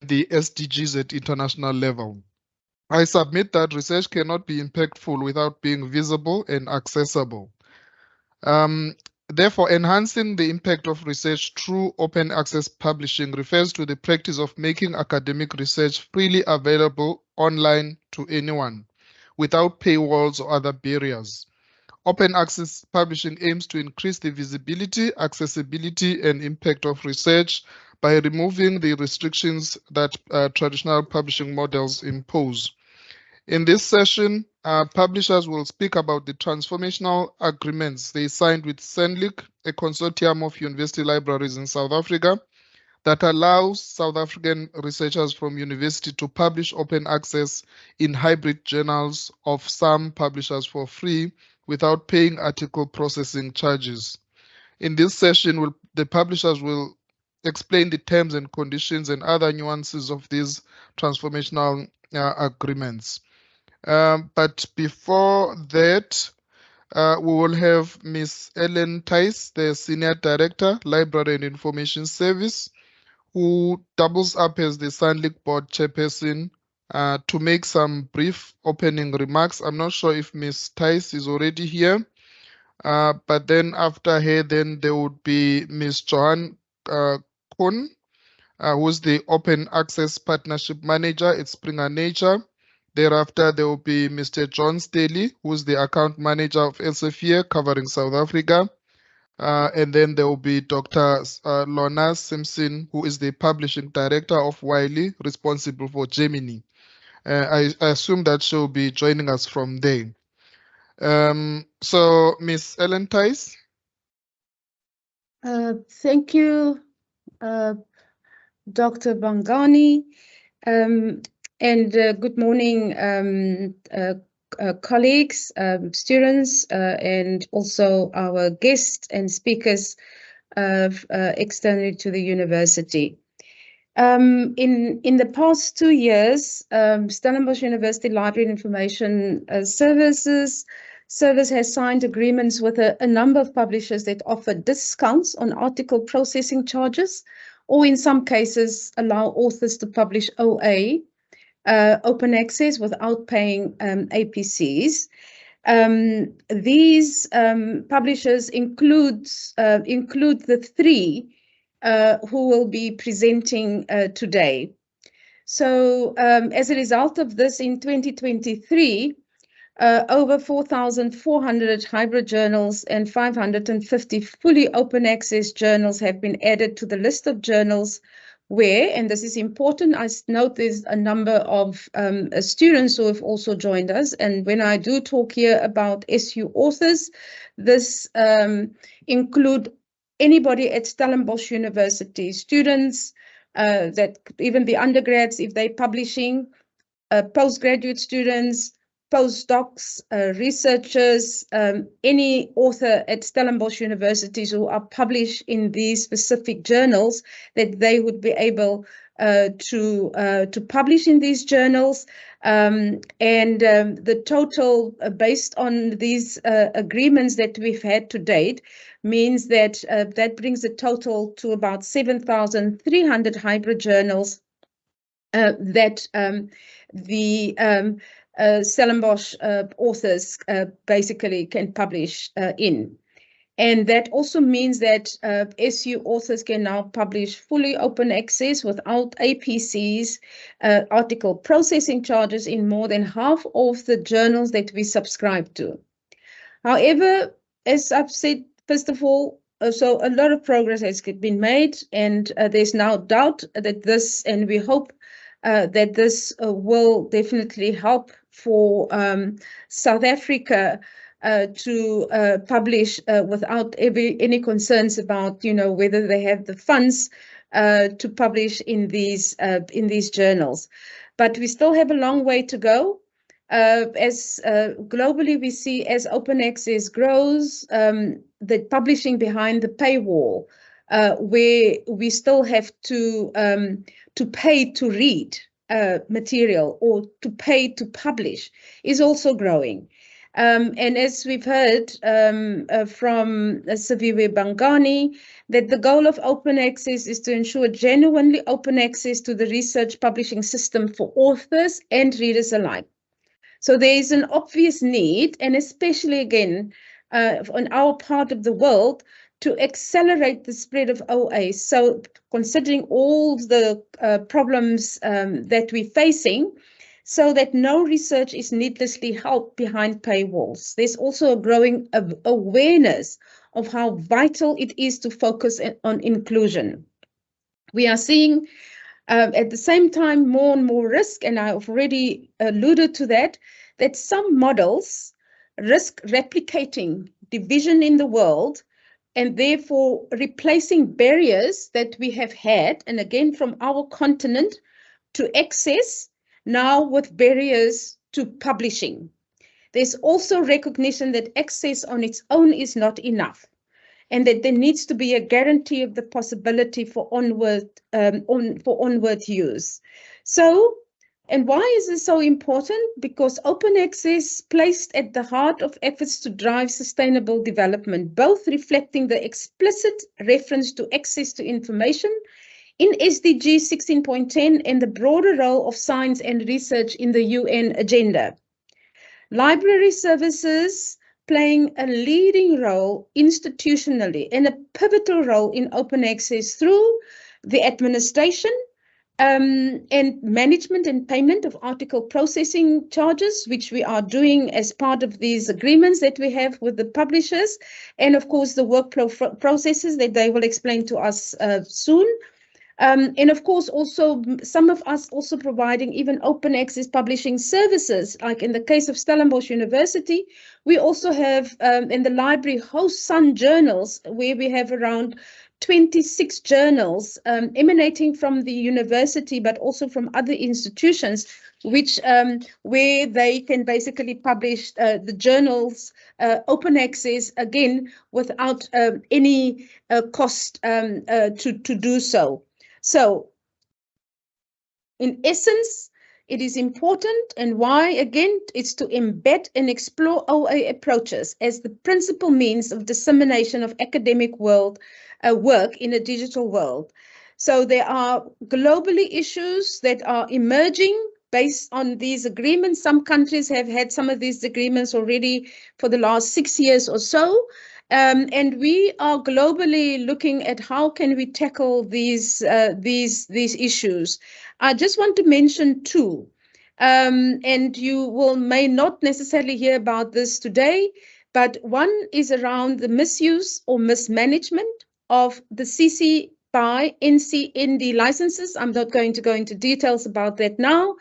the SDGs at international level. I submit that research cannot be impactful without being visible and accessible. Therefore, enhancing the impact of research through open access publishing refers to the practice of making academic research freely available online to anyone, without paywalls or other barriers. Open access publishing aims to increase the visibility, accessibility, and impact of research by removing the restrictions that traditional publishing models impose. In this session, publishers will speak about the transformational agreements they signed with SANLiC, a consortium of university libraries in South Africa, that allows South African researchers from university to publish open access in hybrid journals of some publishers for free without paying article processing charges. In this session, the publishers will explain the terms and conditions and other nuances of these transformational agreements. But before that, we will have Ms. Ellen Tice, the Senior Director, Library and Information Service, who doubles up as the SANLiC Board Chairperson to make some brief opening remarks. I'm not sure if Ms. Tice is already here, but then after her, then there would be Ms. Johan Kuhn, who's the Open Access Partnership Manager at Springer Nature. Thereafter, there will be Mr. John Staley, who's the Account Manager of Elsevier covering South Africa. And then there will be Dr. Lorna Simpson, who is the Publishing Director of Wiley, responsible for Germany. I assume that she'll be joining us from there. So, Ms. Ellen Tice. Thank you, Dr. Bangani. And good morning, colleagues, students, and also our guests and speakers externally to the university. In the past 2 years, Stellenbosch University Library and Information Service has signed agreements with a number of publishers that offer discounts on article processing charges, or in some cases allow authors to publish OA, open access, without paying APCs. These publishers include the three who will be presenting today. So as a result of this, in 2023, over 4,400 hybrid journals and 550 fully open access journals have been added to the list of journals where, and this is important, I note there's a number of students who have also joined us. And when I do talk here about SU authors, this include anybody at Stellenbosch University, students, that even the undergrads, if they're publishing, postgraduate students, postdocs, researchers, any author at Stellenbosch universities who are published in these specific journals, that they would be able to publish in these journals. And the total, based on these agreements that we've had to date, means that that brings the total to about 7,300 hybrid journals that the Stellenbosch authors basically can publish in. And that also means that SU authors can now publish fully open access without APCs, article processing charges, in more than half of the journals that we subscribe to. However, as I've said, first of all, so a lot of progress has been made, and there's no doubt that this, and we hope that this will definitely help for South Africa to publish without any concerns about, whether they have the funds to publish in these journals. But we still have a long way to go. As globally we see, as open access grows, the publishing behind the paywall, where we still have to pay to read material or to pay to publish, is also growing. And as we've heard from Saviwe Bangani, that the goal of open access is to ensure genuinely open access to the research publishing system for authors and readers alike. So there is an obvious need, and especially again, on our part of the world, to accelerate the spread of OA. So considering all the problems that we're facing, so that no research is needlessly held behind paywalls. There's also a growing awareness of how vital it is to focus on inclusion. We are seeing at the same time more and more risk, and I've already alluded to that some models risk replicating division in the world and therefore replacing barriers that we have had, and again from our continent, to access, now with barriers to publishing. There's also recognition that access on its own is not enough, and that there needs to be a guarantee of the possibility for onward use. So, and why is this so important? Because open access placed at the heart of efforts to drive sustainable development, both reflecting the explicit reference to access to information in SDG 16.10 and the broader role of science and research in the UN agenda. Library services playing a leading role institutionally and a pivotal role in open access through the administration and management and payment of article processing charges, which we are doing as part of these agreements that we have with the publishers, and of course the workflow processes that they will explain to us soon. And of course, also some of us also providing even open access publishing services, like in the case of Stellenbosch University, we also have in the library host some journals where we have around 26 journals emanating from the university, but also from other institutions, which where they can basically publish the journals open access, again, without any cost to do so. So, in essence, it is important, and why, again, it's to embed and explore OA approaches as the principal means of dissemination of academic work in a digital world. So there are globally issues that are emerging based on these agreements. Some countries have had some of these agreements already for the last 6 years or so. And we are globally looking at how can we tackle these issues. I just want to mention two, and you may not necessarily hear about this today, but one is around the misuse or mismanagement of the CC BY NCND licenses. I'm not going to go into details about that now.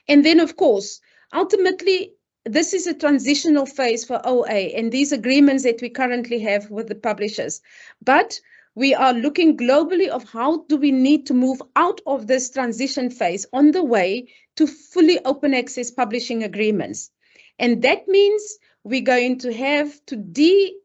And then, of course, ultimately, this is a transitional phase for OA and these agreements that we currently have with the publishers. But we are looking globally of how do we need to move out of this transition phase on the way to fully open access publishing agreements. And that means we're going to have to devaluate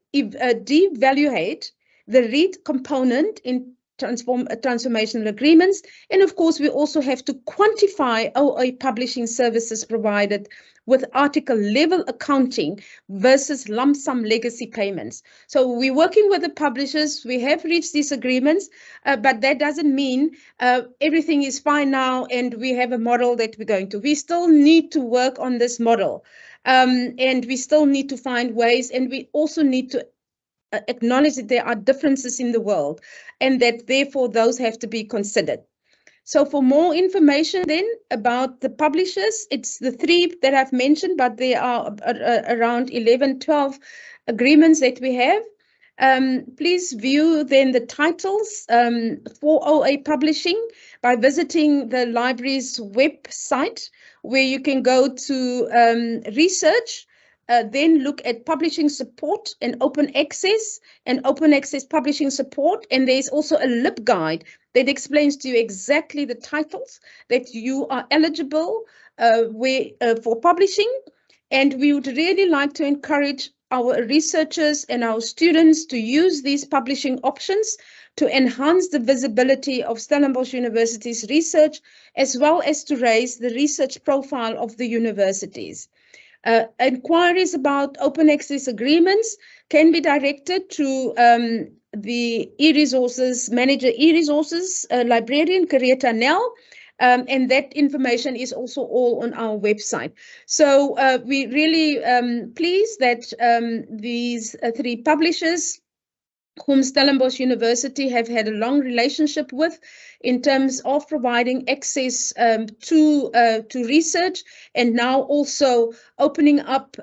the read component in transformational agreements. And of course, we also have to quantify OA publishing services provided with article level accounting versus lump sum legacy payments. So we're working with the publishers. We have reached these agreements, but that doesn't mean everything is fine now and we have a model that we're going to. We still need to work on this model, and we still need to find ways, and we also need to acknowledge that there are differences in the world and that therefore those have to be considered. So for more information then about the publishers, it's the three that I've mentioned, but there are around 11, 12 agreements that we have. Please view then the titles for OA publishing by visiting the library's website, where you can go to research, then look at publishing support and open access publishing support. And there's also a LibGuide that explains to you exactly the titles that you are eligible for publishing. And we would really like to encourage our researchers and our students to use these publishing options to enhance the visibility of Stellenbosch University's research, as well as to raise the research profile of the universities. Inquiries about open access agreements can be directed to the e-resources manager, e-resources librarian, Karieta Nell. And that information is also all on our website. So we're really pleased that these three publishers, whom Stellenbosch University have had a long relationship with in terms of providing access to research, and now also opening up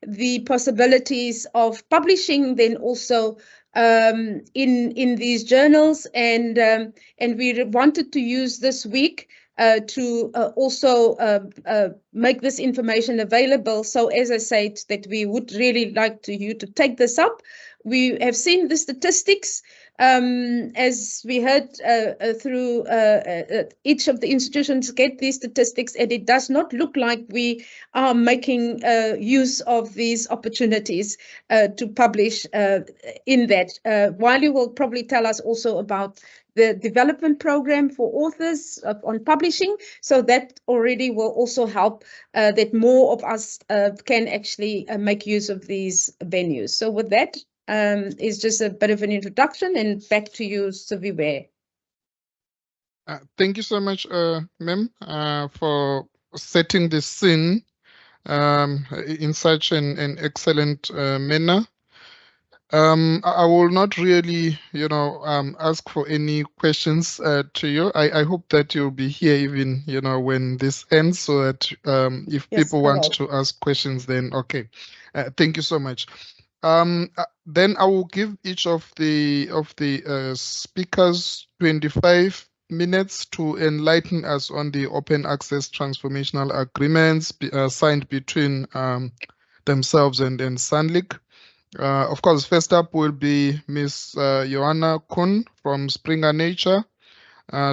the possibilities of publishing then also in these journals, and we wanted to use this week to also make this information available. So as I said, that we would really like you to take this up. We have seen the statistics, as we heard through each of the institutions get these statistics, and it does not look like we are making use of these opportunities to publish in that. Wiley will probably tell us also about the development program for authors on publishing, so that already will also help that more of us can actually make use of these venues. So with that, is just a bit of an introduction, and back to you, Siviwe. Thank you so much, Mem, for setting the scene in such an excellent manner. I will not really, ask for any questions to you. I hope that you'll be here even, when this ends, so that if Yes, people want to ask questions, then okay. Thank you so much. Then I will give each of the speakers 25 minutes to enlighten us on the open access transformational agreements signed between themselves and SANLiC. Of course, first up will be Ms. Johanna Kuhn from Springer Nature.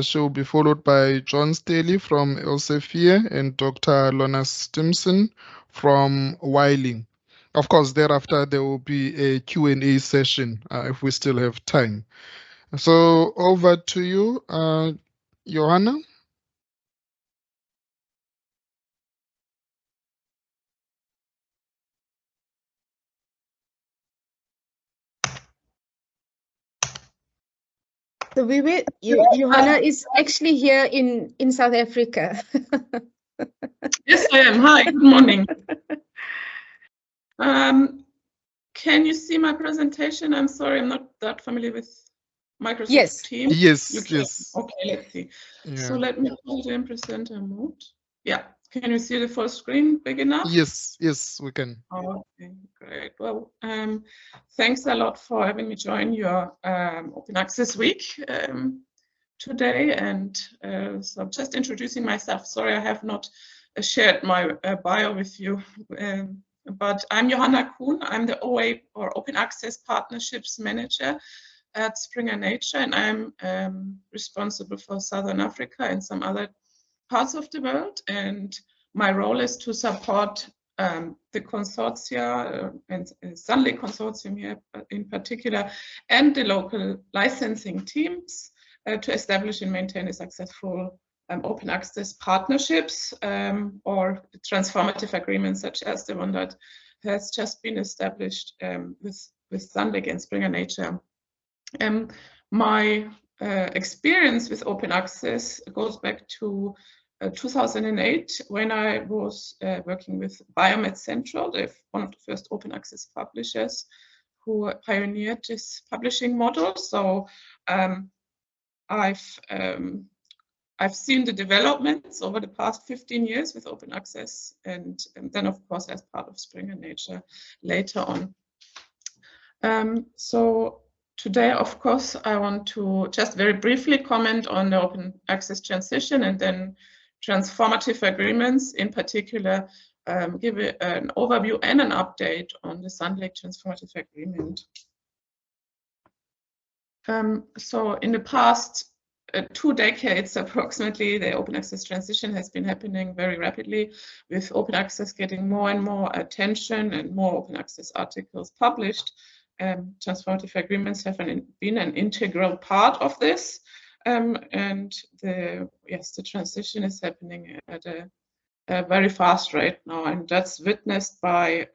She will be followed by John Staley from Elsevier and Dr. Lona Stimson from Wiley. Of course, thereafter, there will be a Q&A session if we still have time. So over to you, Johanna. So Johanna is actually here in South Africa. Yes, I am. Hi, good morning. Can you see my presentation? I'm sorry, I'm not that familiar with Microsoft Teams. Yes. Okay, let's see. Yeah. So let me put it in presenter mode. Yeah, can you see the full screen big enough? Yes, we can. Okay, great. Well, thanks a lot for having me join your Open Access Week today. And so I'm just introducing myself. Sorry, I have not shared my bio with you. But I'm Johanna Kuhn. I'm the OA, or Open Access Partnerships Manager at Springer Nature, and I'm responsible for Southern Africa and some other parts of the world. And my role is to support the consortia and SANLiC consortium here in particular, and the local licensing teams to establish and maintain a successful open access partnerships or transformative agreements, such as the one that has just been established with SANLiC and Springer Nature. My experience with open access goes back to 2008, when I was working with Biomed Central, one of the first open access publishers who pioneered this publishing model. So I've seen the developments over the past 15 years with open access, and then of course as part of Springer Nature later on. So today, of course, I want to just very briefly comment on the open access transition, and then transformative agreements, in particular, give an overview and an update on the SANLiC transformative agreement. So in the past 2 decades, approximately, the open access transition has been happening very rapidly, with open access getting more and more attention and more open access articles published. Transformative agreements have been an integral part of this, and the transition is happening at a very fast rate now, and that's witnessed by,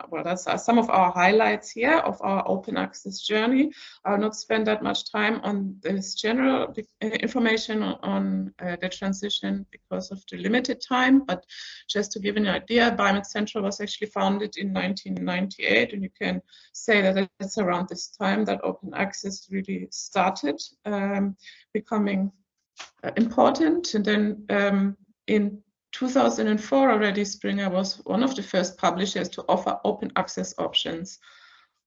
well, that's some of our highlights here of our open access journey. I'll not spend that much time on this general information on the transition because of the limited time, but just to give an idea, Biomed Central was actually founded in 1998, and you can say that it's around this time that open access really started becoming important. And then in 2004 already, Springer was one of the first publishers to offer open access options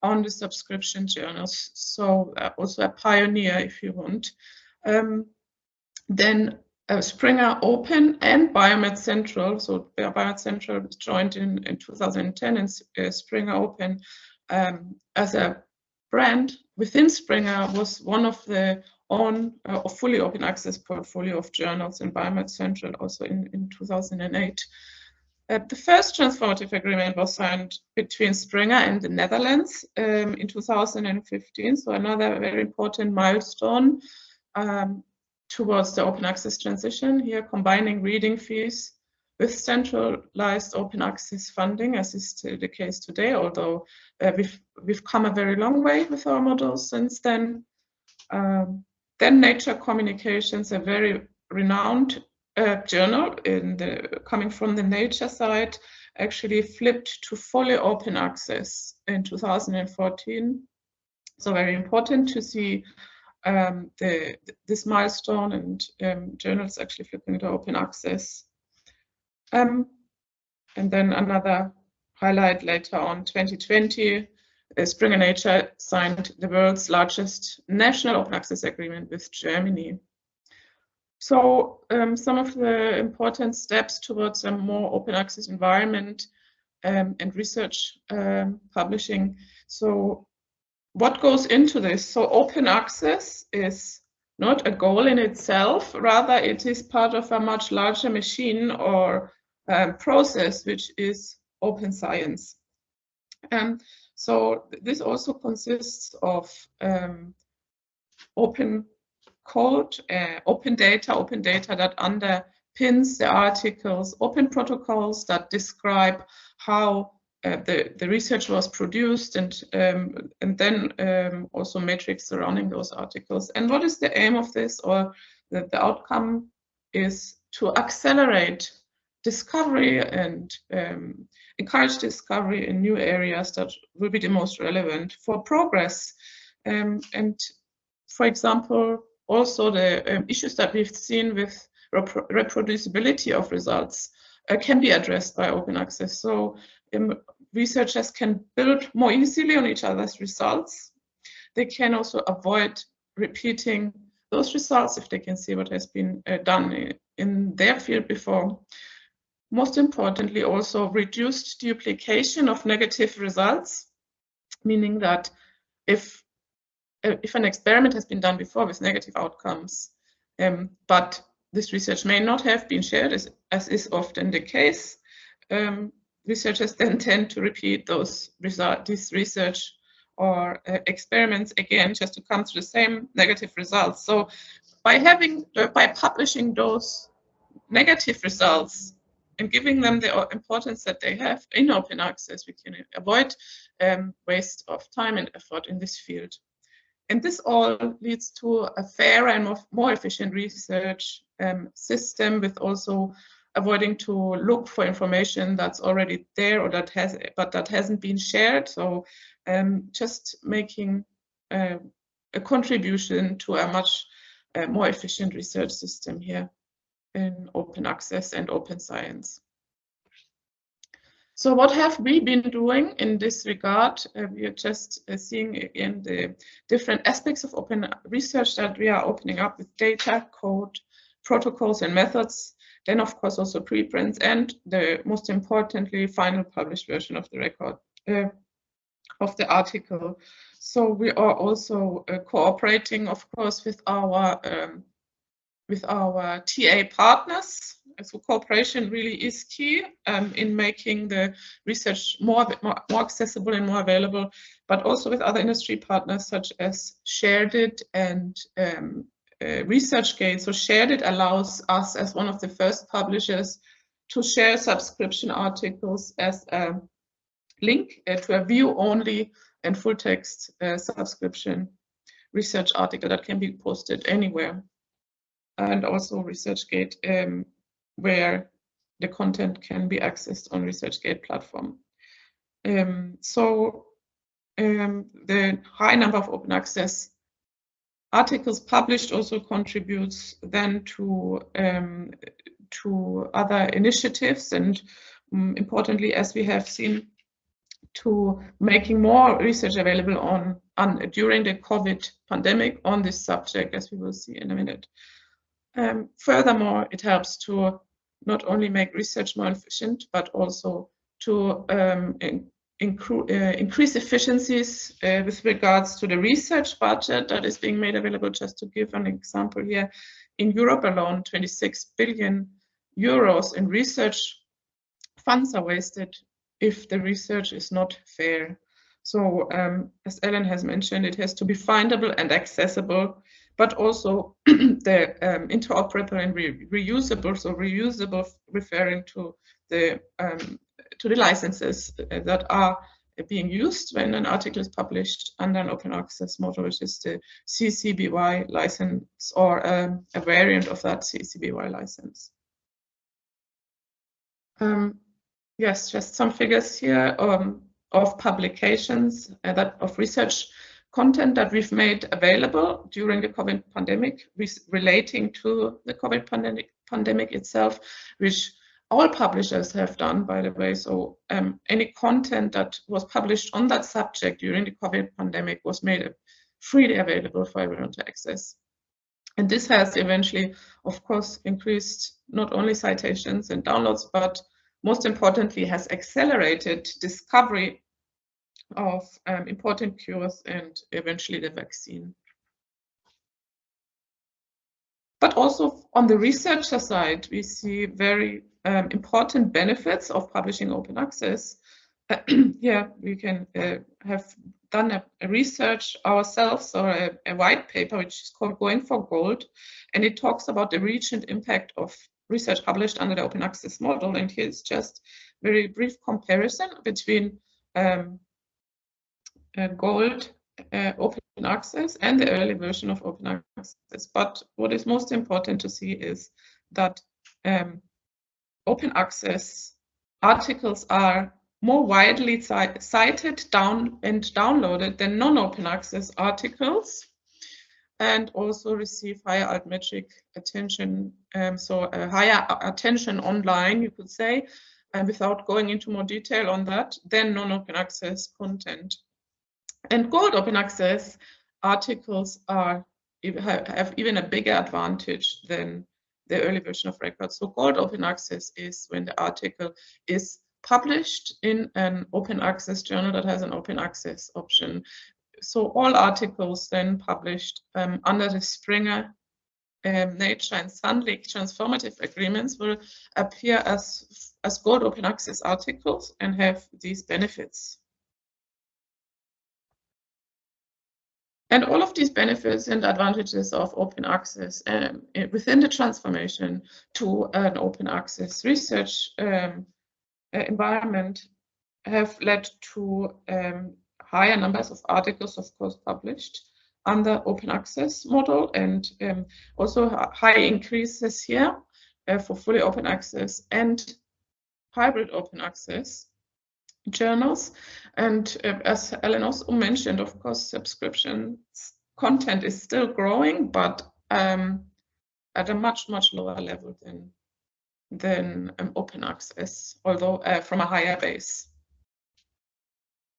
on the subscription journals. So also a pioneer, if you want. Then Springer Open and Biomed Central. So Biomed Central was joined in 2010, and Springer Open as a brand within Springer was one of the fully open access portfolio of journals in Biomed Central, also in 2008. The first transformative agreement was signed between Springer and the Netherlands in 2015, so another very important milestone towards the open access transition, here combining reading fees with centralized open access funding, as is the case today, although we've come a very long way with our models since then. Then Nature Communications, a very renowned journal coming from the Nature side, actually flipped to fully open access in 2014. So very important to see this milestone and journals actually flipping to open access. And then another highlight later on, 2020, Springer Nature signed the world's largest national open access agreement with Germany. So some of the important steps towards a more open access environment and research publishing. So what goes into this? So open access is not a goal in itself, rather it is part of a much larger machine or process, which is open science. So this also consists of open code, open data that underpins the articles, open protocols that describe how the research was produced, and then also metrics surrounding those articles. And what is the aim of this, or the outcome is to accelerate discovery and encourage discovery in new areas that will be the most relevant for progress. And for example, also the issues that we've seen with reproducibility of results can be addressed by open access. So researchers can build more easily on each other's results. They can also avoid repeating those results if they can see what has been done in their field before. Most importantly, also reduced duplication of negative results, meaning that if an experiment has been done before with negative outcomes, but this research may not have been shared, as is often the case, researchers then tend to repeat this research or experiments again, just to come to the same negative results. So by publishing those negative results and giving them the importance that they have in open access, we can avoid waste of time and effort in this field. And this all leads to a fairer and more efficient research system, with also avoiding to look for information that's already there or that hasn't been shared. So just making a contribution to a much more efficient research system here in open access and open science. So what have we been doing in this regard? We are just seeing again the different aspects of open research that we are opening up with data, code, protocols and methods. Then of course also preprints, and the most importantly, final published version of the record of the article. So we are also cooperating, of course, with our TA partners. So cooperation really is key in making the research more accessible and more available, but also with other industry partners such as SharedIt and ResearchGate. So SharedIt allows us, as one of the first publishers, to share subscription articles as a link to a view-only and full-text subscription research article that can be posted anywhere. And also ResearchGate, where the content can be accessed on ResearchGate platform. The high number of open access articles published also contributes then to other initiatives, and importantly, as we have seen, to making more research available during the COVID pandemic on this subject, as we will see in a minute. Furthermore, it helps to not only make research more efficient, but also to increase efficiencies with regards to the research budget that is being made available. Just to give an example here, in Europe alone, 26 billion euros in research funds are wasted if the research is not fair. So as Ellen has mentioned, it has to be findable and accessible, but also the interoperable and reusable. So reusable referring to the licenses that are being used when an article is published under an open access model, which is the CC BY license, or a variant of that CC BY license. Yes, just some figures here of publications of research content that we've made available during the COVID pandemic, relating to the COVID pandemic itself, which all publishers have done, by the way. So any content that was published on that subject during the COVID pandemic was made freely available for everyone to access. And this has eventually, of course, increased not only citations and downloads, but most importantly, has accelerated discovery of important cures and eventually the vaccine. But also on the researcher side, we see very important benefits of publishing open access. Here we can have done a research ourselves, or a white paper, which is called Going for Gold, and it talks about the reach and impact of research published under the open access model. And here's just a very brief comparison between Gold open access and the early version of open access. But what is most important to see is that open access articles are more widely cited and downloaded than non-open access articles, and also receive higher altmetric attention, so a higher attention online, you could say, and without going into more detail on that, than non-open access content. And Gold open access articles have even a bigger advantage than the early version of records. So Gold open access is when the article is published in an open access journal that has an open access option. So all articles then published under the Springer, Nature and SANLiC transformative agreements will appear as Gold open access articles and have these benefits. And all of these benefits and advantages of open access within the transformation to an open access research environment have led to higher numbers of articles, of course, published under open access model, and also high increases here for fully open access and hybrid open access journals. And as Ellen also mentioned, of course, subscription content is still growing, but at a much lower level than open access, although from a higher base.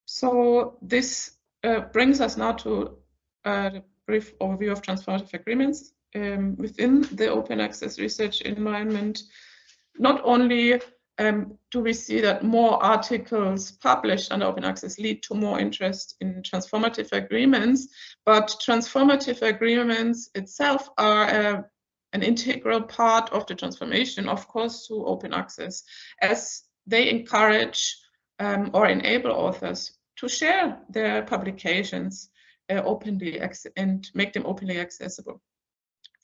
So this brings us now to a brief overview of transformative agreements within the open access research environment. Not only do we see that more articles published under open access lead to more interest in transformative agreements, but transformative agreements itself are an integral part of the transformation, of course, to open access, as they encourage or enable authors to share their publications openly and make them openly accessible.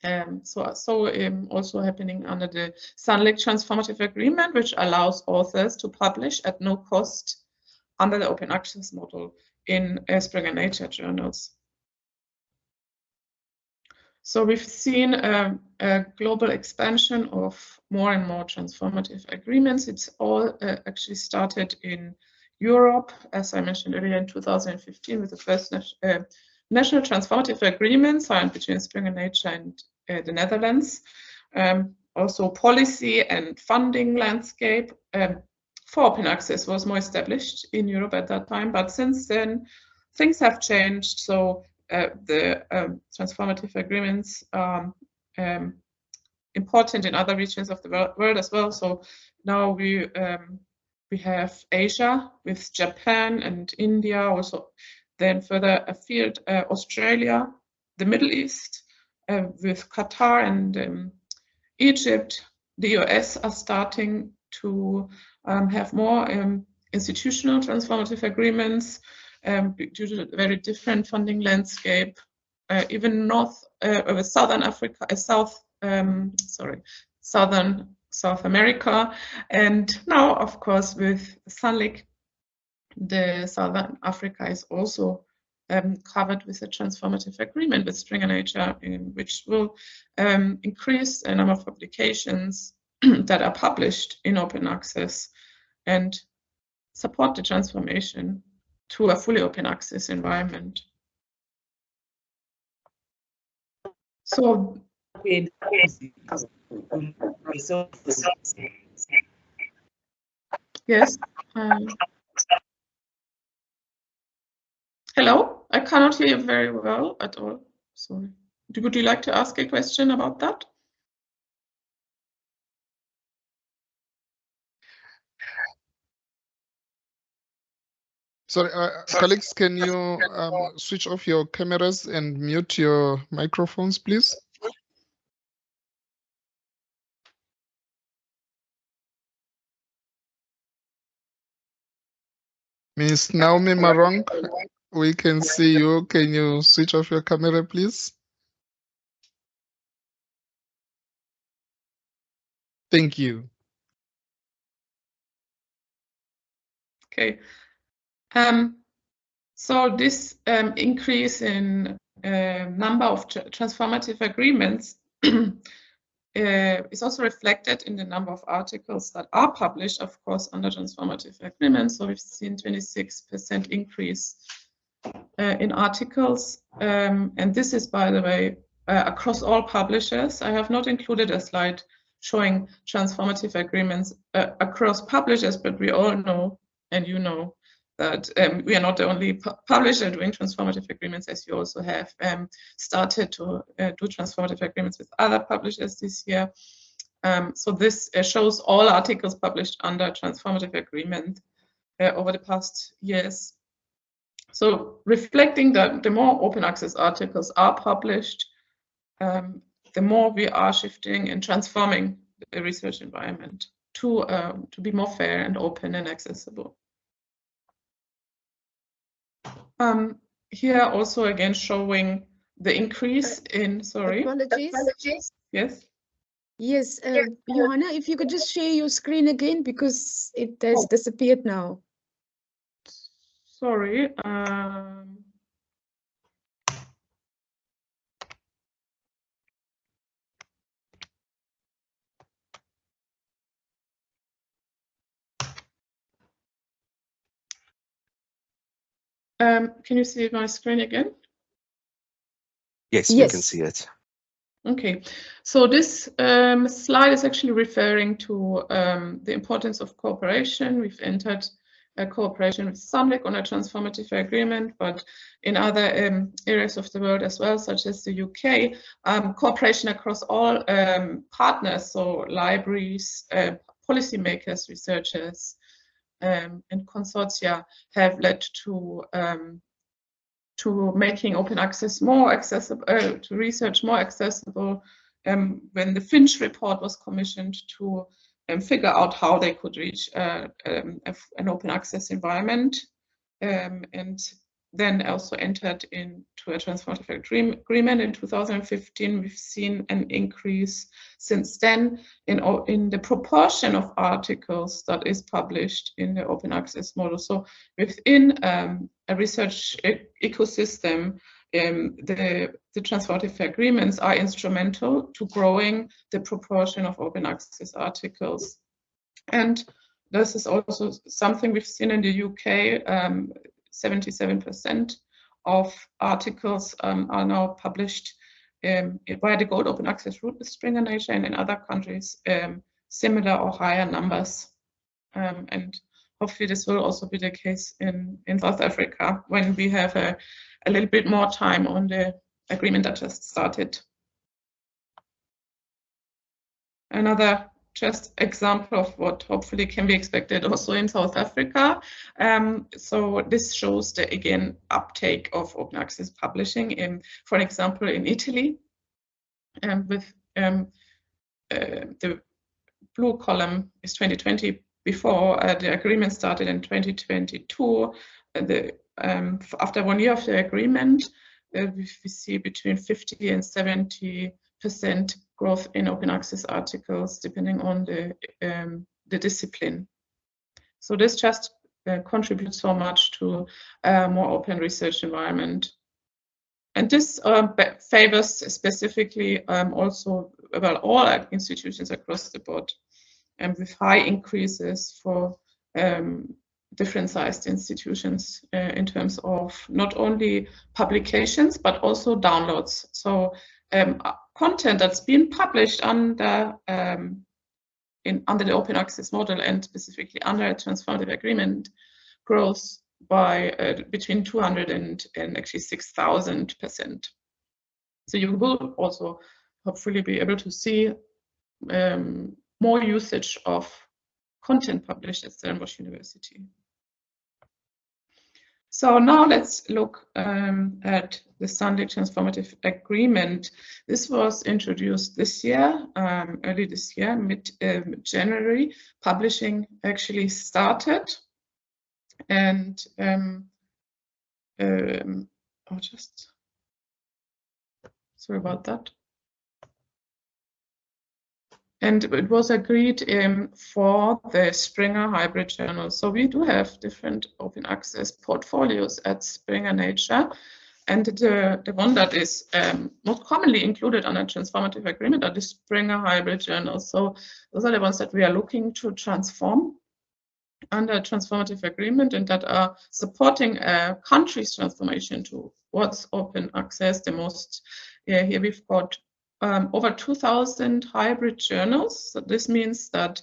Also happening under the SANLiC transformative agreement, which allows authors to publish at no cost under the open access model in Springer Nature journals. So we've seen a global expansion of more and more transformative agreements. It's all actually started in Europe, as I mentioned earlier, in 2015 with the first national transformative agreement signed between Springer Nature and the Netherlands. Also policy and funding landscape for open access was more established in Europe at that time, but since then things have changed. So the transformative agreements are important in other regions of the world as well. So now we have Asia with Japan and India, also then further afield Australia, the Middle East with Qatar and Egypt. The US are starting to have more institutional transformative agreements due to the very different funding landscape. Even Southern Africa, South America, and now, of course, with SANLiC, the Southern Africa is also covered with a transformative agreement with Springer Nature, which will increase the number of publications that are published in open access and support the transformation to a fully open access environment. So yes. Hello, I cannot hear you very well at all. Sorry. Would you like to ask a question about that? Sorry, colleagues, can you switch off your cameras and mute your microphones, please? Ms. Naomi Marong, we can see you. Can you switch off your camera, please? Thank you. Okay. So this increase in number of transformative agreements is also reflected in the number of articles that are published, of course, under transformative agreements. So we've seen 26% increase in articles. And this is, by the way, across all publishers. I have not included a slide showing transformative agreements across publishers, but we all know, and you know, that we are not the only publisher doing transformative agreements, as you also have started to do transformative agreements with other publishers this year. So this shows all articles published under transformative agreement over the past years. So reflecting that the more open access articles are published, the more we are shifting and transforming the research environment to be more fair and open and accessible. Here also again showing the increase in, sorry. Apologies. Yes. Yes, Johanna, if you could just share your screen again, because it has disappeared now. Sorry. Can you see my screen again? Yes, we can see it. Okay, so this slide is actually referring to the importance of cooperation. We've entered a cooperation with SANLiC on a transformative agreement, but in other areas of the world as well, such as the UK, cooperation across all partners, so libraries, policymakers, researchers, and consortia have led to making open access more accessible, to research more accessible. When the Finch report was commissioned to figure out how they could reach an open access environment. And then also entered into a transformative agreement in 2015. We've seen an increase since then in the proportion of articles that is published in the open access model. So within a research ecosystem, the transformative agreements are instrumental to growing the proportion of open access articles. And this is also something we've seen in the UK. 77% of articles are now published via the Gold Open Access route with Springer Nature, and in other countries, similar or higher numbers. And hopefully this will also be the case in South Africa when we have a little bit more time on the agreement that just started. Another just example of what hopefully can be expected also in South Africa. So this shows the, again, uptake of open access publishing for example, in Italy, with the blue column is 2020. Before the agreement started in 2022, after 1 year of the agreement, we see between 50 and 70% growth in open access articles, depending on the discipline. So this just contributes so much to a more open research environment. And this favors specifically also about all institutions across the board, and with high increases for different sized institutions in terms of not only publications, but also downloads. So content that's been published under the open access model and specifically under a transformative agreement grows by between 200 and actually 6,000%. So you will also hopefully be able to see more usage of content published at Stellenbosch University. So now let's look at the SANLiC transformative agreement. This was introduced this year, early this year, mid-January. Publishing actually started, and sorry about that. And it was agreed for the Springer hybrid journals. So we do have different open access portfolios at Springer Nature. And the one that is most commonly included on a transformative agreement are the Springer hybrid journals. So those are the ones that we are looking to transform under a transformative agreement and that are supporting a country's transformation towards open access. The most, here we've got over 2,000 hybrid journals. So this means that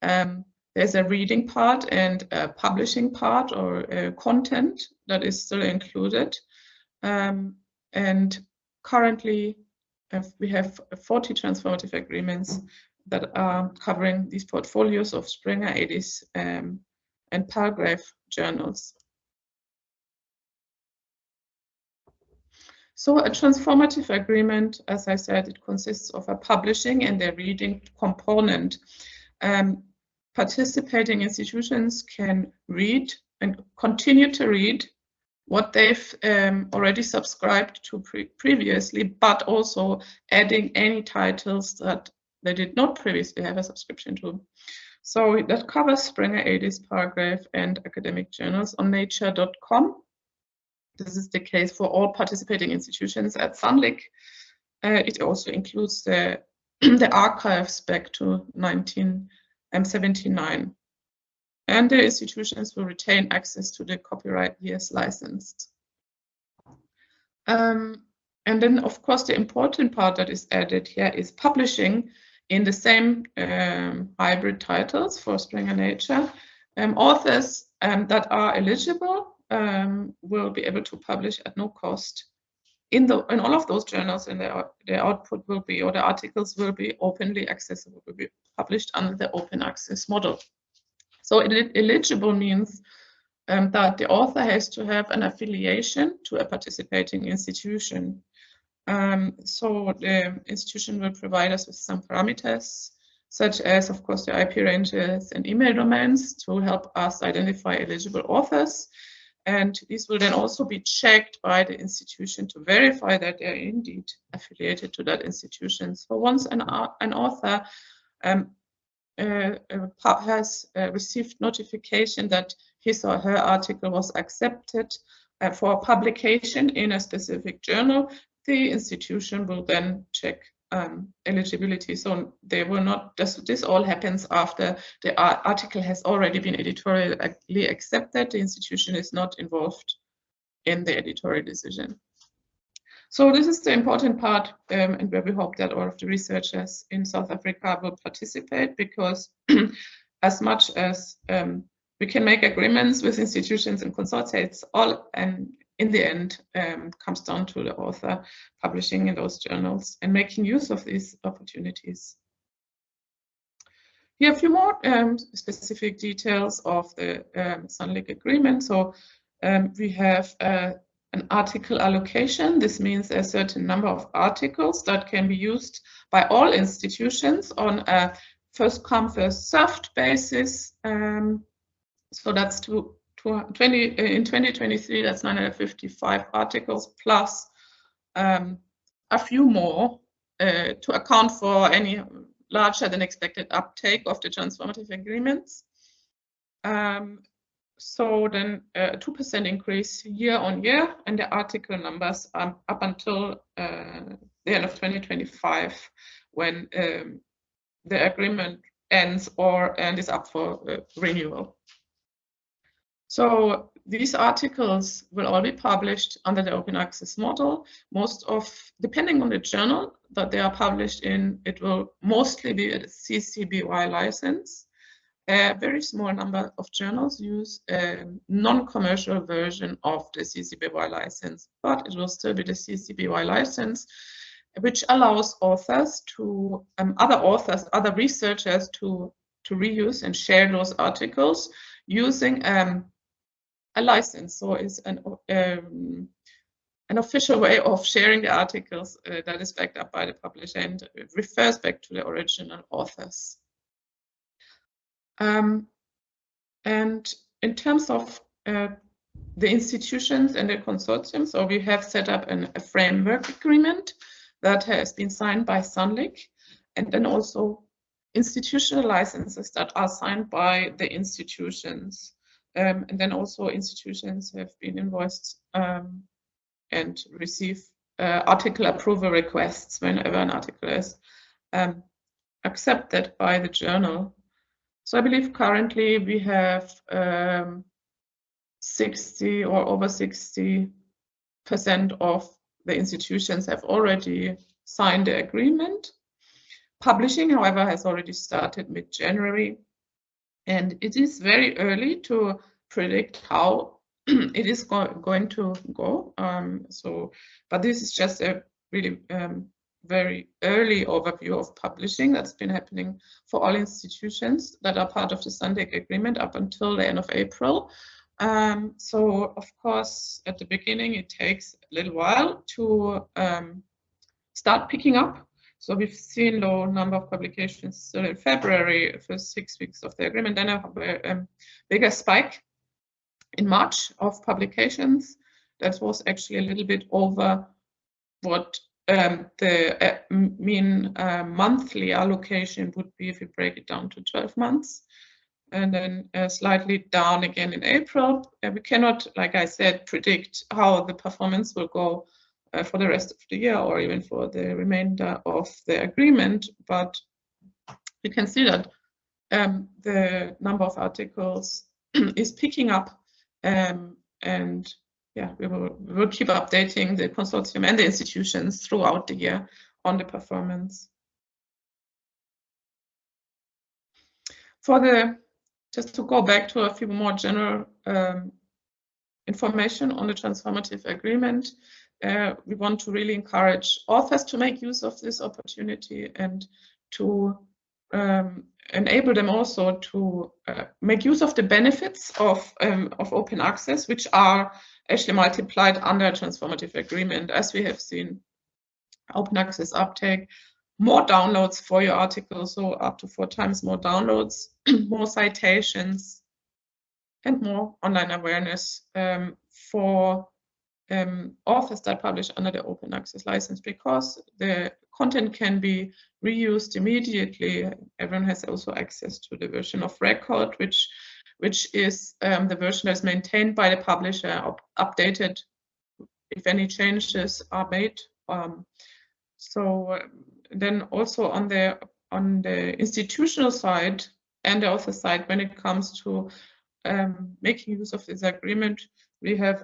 there's a reading part and a publishing part or content that is still included. And currently we have 40 transformative agreements that are covering these portfolios of Springer, ADIS, and paragraph journals. So a transformative agreement, as I said, it consists of a publishing and a reading component. Participating institutions can read and continue to read what they've already subscribed to previously, but also adding any titles that they did not previously have a subscription to. So that covers Springer, ADIS, Paragraph, and academic journals on nature.com. This is the case for all participating institutions at SANLiC. It also includes the archives back to 1979. And the institutions will retain access to the copyright years licensed. And then, of course, the important part that is added here is publishing in the same hybrid titles for Springer Nature. Authors that are eligible will be able to publish at no cost in all of those journals, and the output will be, or the articles will be openly accessible, will be published under the open access model. So eligible means that the author has to have an affiliation to a participating institution. So the institution will provide us with some parameters, such as, of course, the IP ranges and email domains to help us identify eligible authors. And these will then also be checked by the institution to verify that they are indeed affiliated to that institution. So once an author has received notification that his or her article was accepted for publication in a specific journal, the institution will then check eligibility. So they will not, this all happens after the article has already been editorially accepted. The institution is not involved in the editorial decision. So this is the important part, and where we hope that all of the researchers in South Africa will participate, because as much as we can make agreements with institutions and consortia, it's all, and in the end, comes down to the author publishing in those journals and making use of these opportunities. Here are a few more specific details of the SANLiC agreement. So we have an article allocation. This means a certain number of articles that can be used by all institutions on a first come, first served basis. So that's in 2023, that's 955 articles plus a few more to account for any larger than expected uptake of the transformative agreements. So then a 2% increase year on year, and the article numbers up until the end of 2025, when the agreement ends and is up for renewal. So these articles will all be published under the open access model. Depending on the journal that they are published in, it will mostly be a CC-BY license. A very small number of journals use a non-commercial version of the CC-BY license, but it will still be the CC-BY license, which allows authors to, other researchers to reuse and share those articles using a license. So it's an official way of sharing the articles that is backed up by the publisher and refers back to the original authors. And in terms of the institutions and the consortium, so we have set up a framework agreement that has been signed by SANLiC, and then also institutional licenses that are signed by the institutions. And then also institutions have been invoiced and receive article approval requests whenever an article is accepted by the journal. So I believe currently we have 60 or over 60% of the institutions have already signed the agreement. Publishing, however, has already started mid-January, and it is very early to predict how it is going to go. But this is just a really very early overview of publishing that's been happening for all institutions that are part of the SANLiC agreement up until the end of April. So of course, at the beginning, it takes a little while to start picking up. So we've seen low number of publications still in February, first 6 weeks of the agreement, then a bigger spike in March of publications. That was actually a little bit over what the mean monthly allocation would be if we break it down to 12 months. And then slightly down again in April. We cannot, like I said, predict how the performance will go for the rest of the year or even for the remainder of the agreement, but you can see that the number of articles is picking up, and yeah, we will keep updating the consortium and the institutions throughout the year on the performance. Just to go back to a few more general information on the transformative agreement, we want to really encourage authors to make use of this opportunity and to enable them also to make use of the benefits of open access, which are actually multiplied under a transformative agreement. As we have seen, open access uptake, more downloads for your article, so up to 4 times more downloads, more citations, and more online awareness for authors that publish under the open access license, because the content can be reused immediately. Everyone has also access to the version of record, which is the version that's maintained by the publisher, updated if any changes are made. Then also on the institutional side and the author side, when it comes to making use of this agreement, we have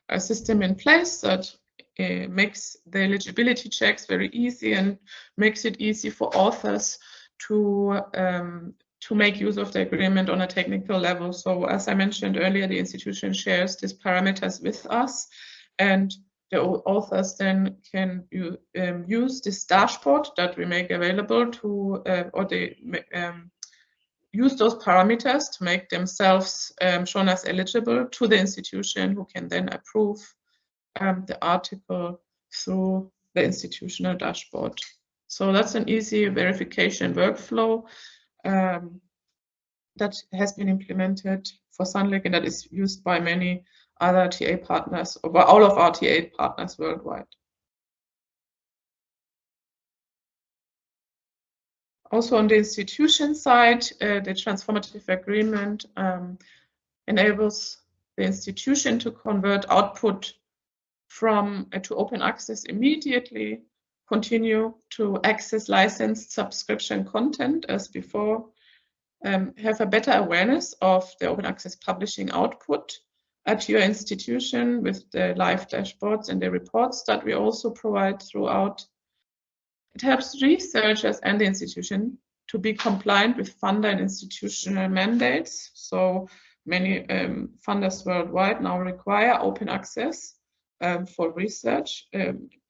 a system in place that makes the eligibility checks very easy and makes it easy for authors to make use of the agreement on a technical level. So as I mentioned earlier, the institution shares these parameters with us, and the authors then can use this dashboard that we make available to, or they use those parameters to make themselves shown as eligible to the institution, who can then approve the article through the institutional dashboard. So that's an easy verification workflow that has been implemented for SANLiC, and that is used by many other TA partners, or by all of our TA partners worldwide. Also on the institution side, the transformative agreement enables the institution to convert output to open access immediately, continue to access licensed subscription content as before, have a better awareness of the open access publishing output at your institution with the live dashboards and the reports that we also provide throughout. It helps researchers and the institution to be compliant with funder and institutional mandates. So many funders worldwide now require open access for research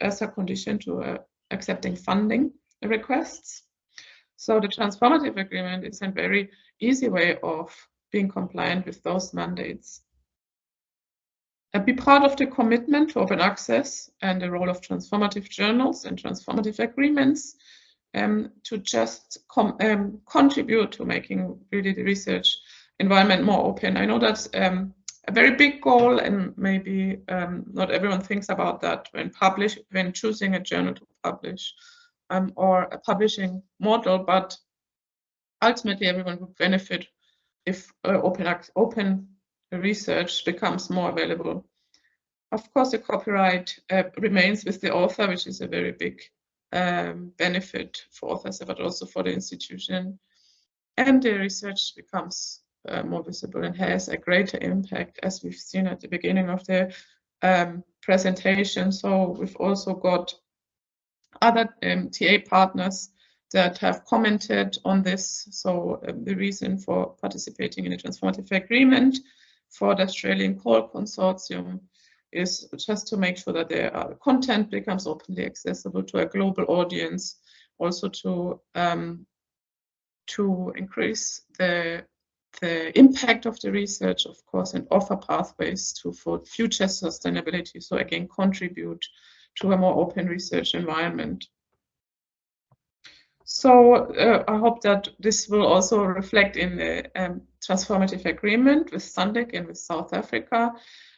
as a condition to accepting funding requests. So the transformative agreement is a very easy way of being compliant with those mandates. Be part of the commitment to open access and the role of transformative journals and transformative agreements to just contribute to making really the research environment more open. I know that's a very big goal, and maybe not everyone thinks about that when choosing a journal to publish or a publishing model, but ultimately everyone would benefit if open research becomes more available. Of course, the copyright remains with the author, which is a very big benefit for authors, but also for the institution. And the research becomes more visible and has a greater impact, as we've seen at the beginning of the presentation. So we've also got other TA partners that have commented on this. So the reason for participating in a transformative agreement for the Australian Call Consortium is just to make sure that the content becomes openly accessible to a global audience, also to increase the impact of the research, of course, and offer pathways for future sustainability. So again, contribute to a more open research environment. So I hope that this will also reflect in the transformative agreement with SANLiC and with South Africa.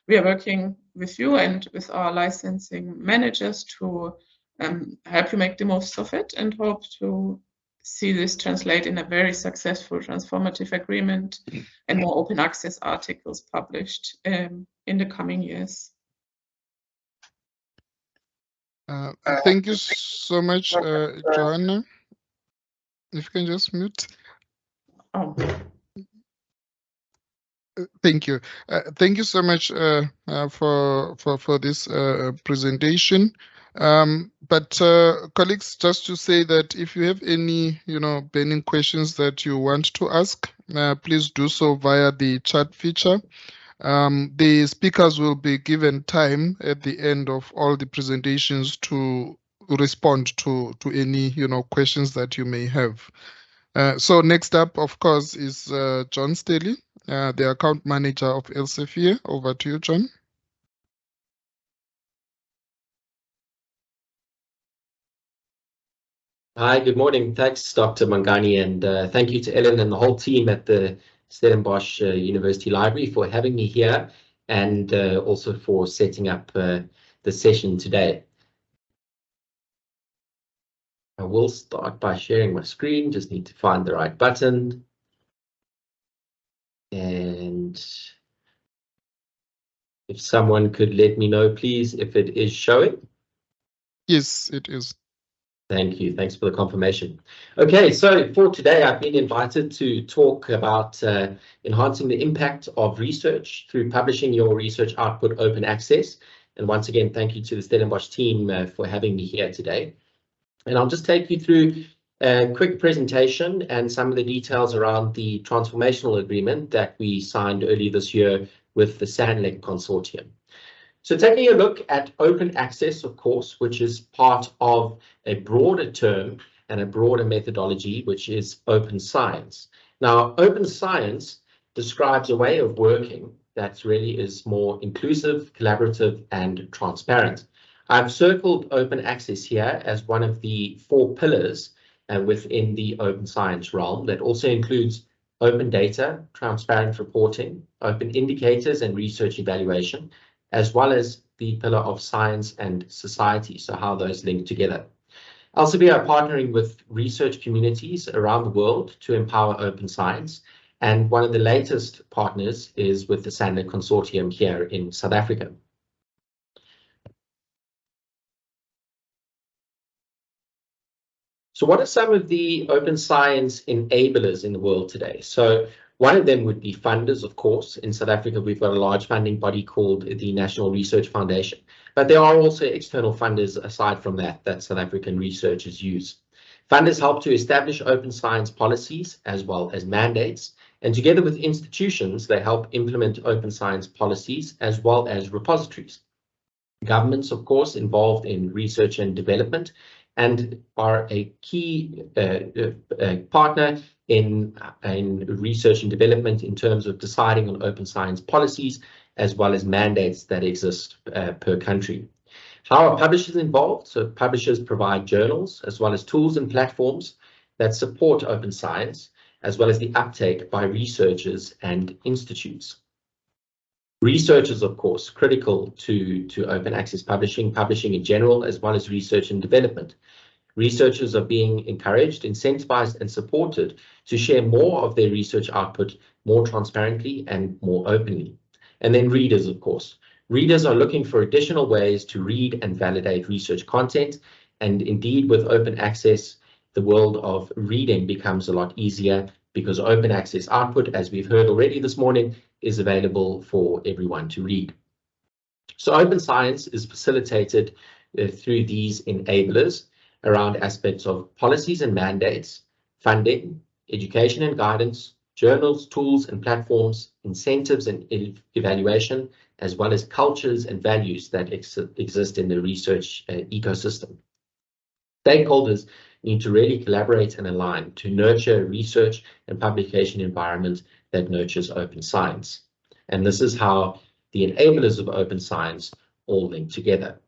We are working with you and with our licensing managers to help you make the most of it, and hope to see this translate in a very successful transformative agreement and more open access articles published in the coming years. Thank you so much, Joanna. If you can just mute. Oh. Thank you. Thank you so much for this presentation. But colleagues, just to say that if you have any, burning questions that you want to ask, please do so via the chat feature. The speakers will be given time at the end of all the presentations to respond to any, questions that you may have. So next up, of course, is John Staley, the account manager of Elsevier. Over to you, John. Hi, good morning. Thanks, Dr. Mangani, and thank you to Ellen and the whole team at the Stellenbosch University Library for having me here, and also for setting up the session today. I will start by sharing my screen, just need to find the right button. And if someone could let me know, please, if it is showing. Yes, it is. Thank you. Thanks for the confirmation. Okay, so for today, I've been invited to talk about enhancing the impact of research through publishing your research output open access. And once again, thank you to the Stellenbosch team for having me here today. And I'll just take you through a quick presentation and some of the details around the transformational agreement that we signed earlier this year with the SANLiC consortium. So taking a look at open access, of course, which is part of a broader term and a broader methodology, which is open science. Now, open science describes a way of working that really is more inclusive, collaborative, and transparent. I've circled open access here as one of the 4 pillars within the open science realm that also includes open data, transparent reporting, open indicators and research evaluation, as well as the pillar of science and society, so how those link together. Elsevier are partnering with research communities around the world to empower open science, and one of the latest partners is with the SANLiC consortium here in South Africa. So what are some of the open science enablers in the world today? So one of them would be funders, of course. In South Africa, we've got a large funding body called the National Research Foundation. But there are also external funders aside from that South African researchers use. Funders help to establish open science policies as well as mandates. And together with institutions, they help implement open science policies as well as repositories. Governments, of course, involved in research and development, and are a key partner in research and development in terms of deciding on open science policies as well as mandates that exist per country. How are publishers involved? So publishers provide journals as well as tools and platforms that support open science, as well as the uptake by researchers and institutes. Researchers, of course, critical to open access publishing in general, as well as research and development. Researchers are being encouraged, incentivized, and supported to share more of their research output more transparently and more openly. And then readers, of course. Readers are looking for additional ways to read and validate research content. And indeed, with open access, the world of reading becomes a lot easier because open access output, as we've heard already this morning, is available for everyone to read. So open science is facilitated through these enablers around aspects of policies and mandates, funding, education and guidance, journals, tools and platforms, incentives and evaluation, as well as cultures and values that exist in the research ecosystem. Stakeholders need to really collaborate and align to nurture research and publication environment that nurtures open science. And this is how the enablers of open science all link together.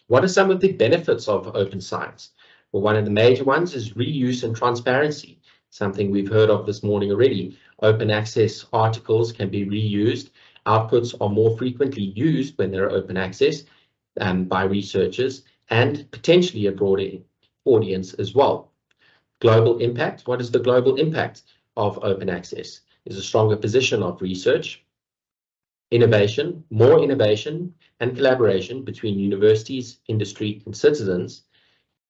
What are some of the benefits of open science? Well, one of the major ones is reuse and transparency, something we've heard of this morning already. Open access articles can be reused. Outputs are more frequently used when they're open access by researchers and potentially a broader audience as well. Global impact. What is the global impact of open access? Is a stronger position of research. Innovation, more innovation and collaboration between universities, industry and citizens,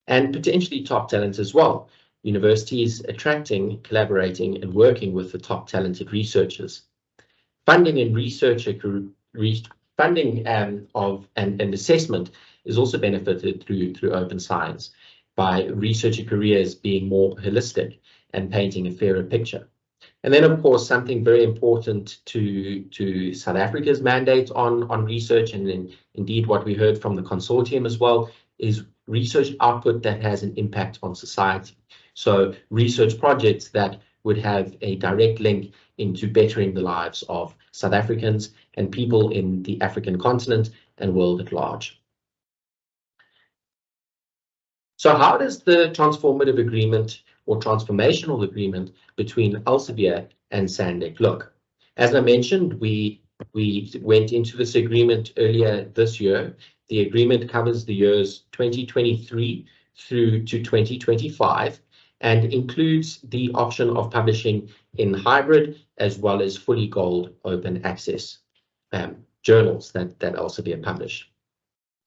and potentially top talent as well. Universities attracting, collaborating and working with the top talented researchers. Funding and researcher funding and assessment is also benefited through open science by researcher careers being more holistic and painting a fairer picture. And then, of course, something very important to South Africa's mandate on research, and then indeed what we heard from the consortium as well, is research output that has an impact on society. So research projects that would have a direct link into bettering the lives of South Africans and people in the African continent and world at large. So how does the transformative agreement or transformational agreement between Elsevier and SANLiC look? As I mentioned, we went into this agreement earlier this year. The agreement covers the years 2023 through to 2025 and includes the option of publishing in hybrid as well as fully gold open access journals that Elsevier publish.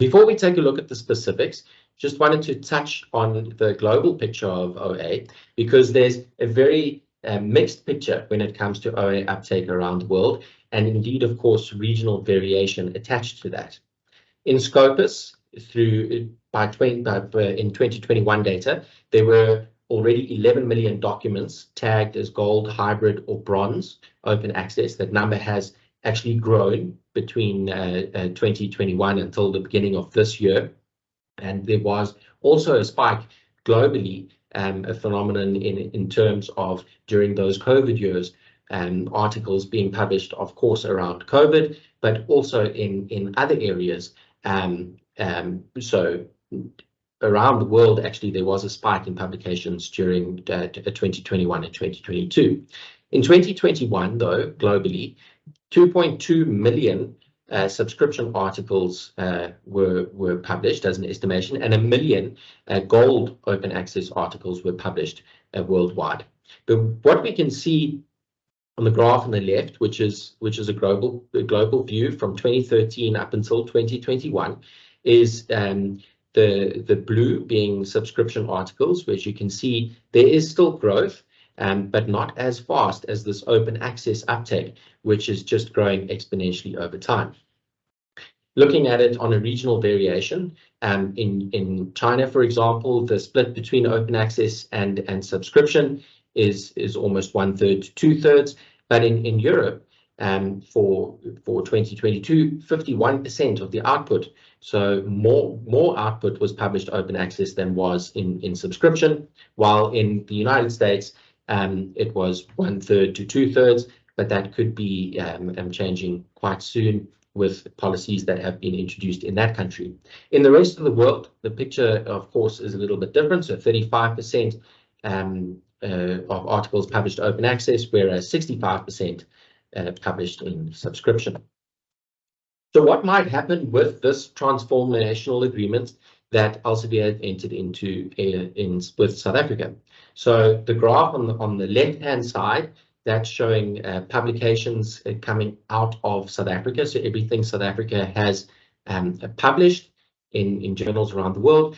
Before we take a look at the specifics, just wanted to touch on the global picture of OA, because there's a very mixed picture when it comes to OA uptake around the world, and indeed, of course, regional variation attached to that. In Scopus, in 2021 data, there were already 11 million documents tagged as gold, hybrid, or bronze open access. That number has actually grown between 2021 until the beginning of this year. And there was also a spike globally, a phenomenon in terms of during those COVID years, articles being published, of course, around COVID, but also in other areas. So around the world, actually, there was a spike in publications during 2021 and 2022. In 2021, though, globally, 2.2 million subscription articles were published as an estimation, and 1 million gold open access articles were published worldwide. But what we can see on the graph on the left, which is a global view from 2013 up until 2021, is the blue being subscription articles, which you can see there is still growth, but not as fast as this open access uptake, which is just growing exponentially over time. Looking at it on a regional variation, in China, for example, the split between open access and subscription is almost 1/3 to 2/3, but in Europe, for 2022, 51% of the output, so more output was published open access than was in subscription, while in the United States, it was 1/3 to 2/3, but that could be changing quite soon with policies that have been introduced in that country. In the rest of the world, the picture, of course, is a little bit different. So 35% of articles published open access, whereas 65% published in subscription. So what might happen with this transformational agreement that Elsevier entered into with South Africa? So the graph on the left-hand side, that's showing publications coming out of South Africa. So everything South Africa has published in journals around the world.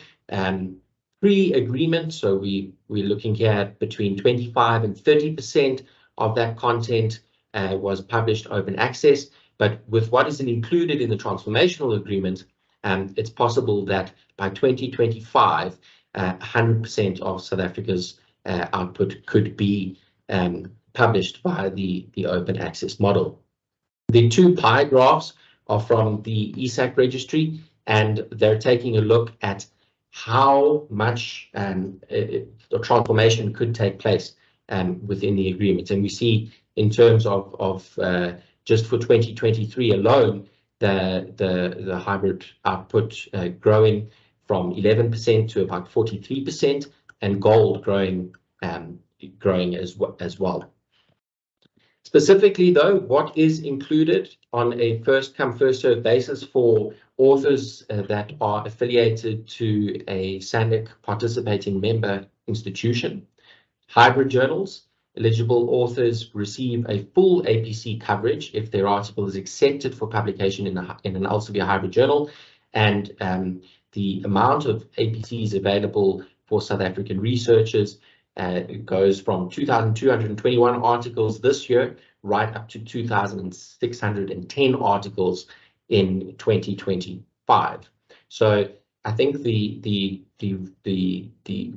Pre-agreement, so we're looking here at between 25 and 30% of that content was published open access. But with what is included in the transformational agreement, it's possible that by 2025, 100% of South Africa's output could be published via the open access model. The two pie graphs are from the ESAC registry, and they're taking a look at how much the transformation could take place within the agreement. And we see in terms of just for 2023 alone, the hybrid output growing from 11% to about 43%, and gold growing as well. Specifically, though, what is included on a first-come, first-served basis for authors that are affiliated to a SANLiC participating member institution? Hybrid journals. Eligible authors receive a full APC coverage if their article is accepted for publication in an Elsevier hybrid journal, and the amount of APCs available for South African researchers it goes from 2,221 articles this year right up to 2,610 articles in 2025. So I think the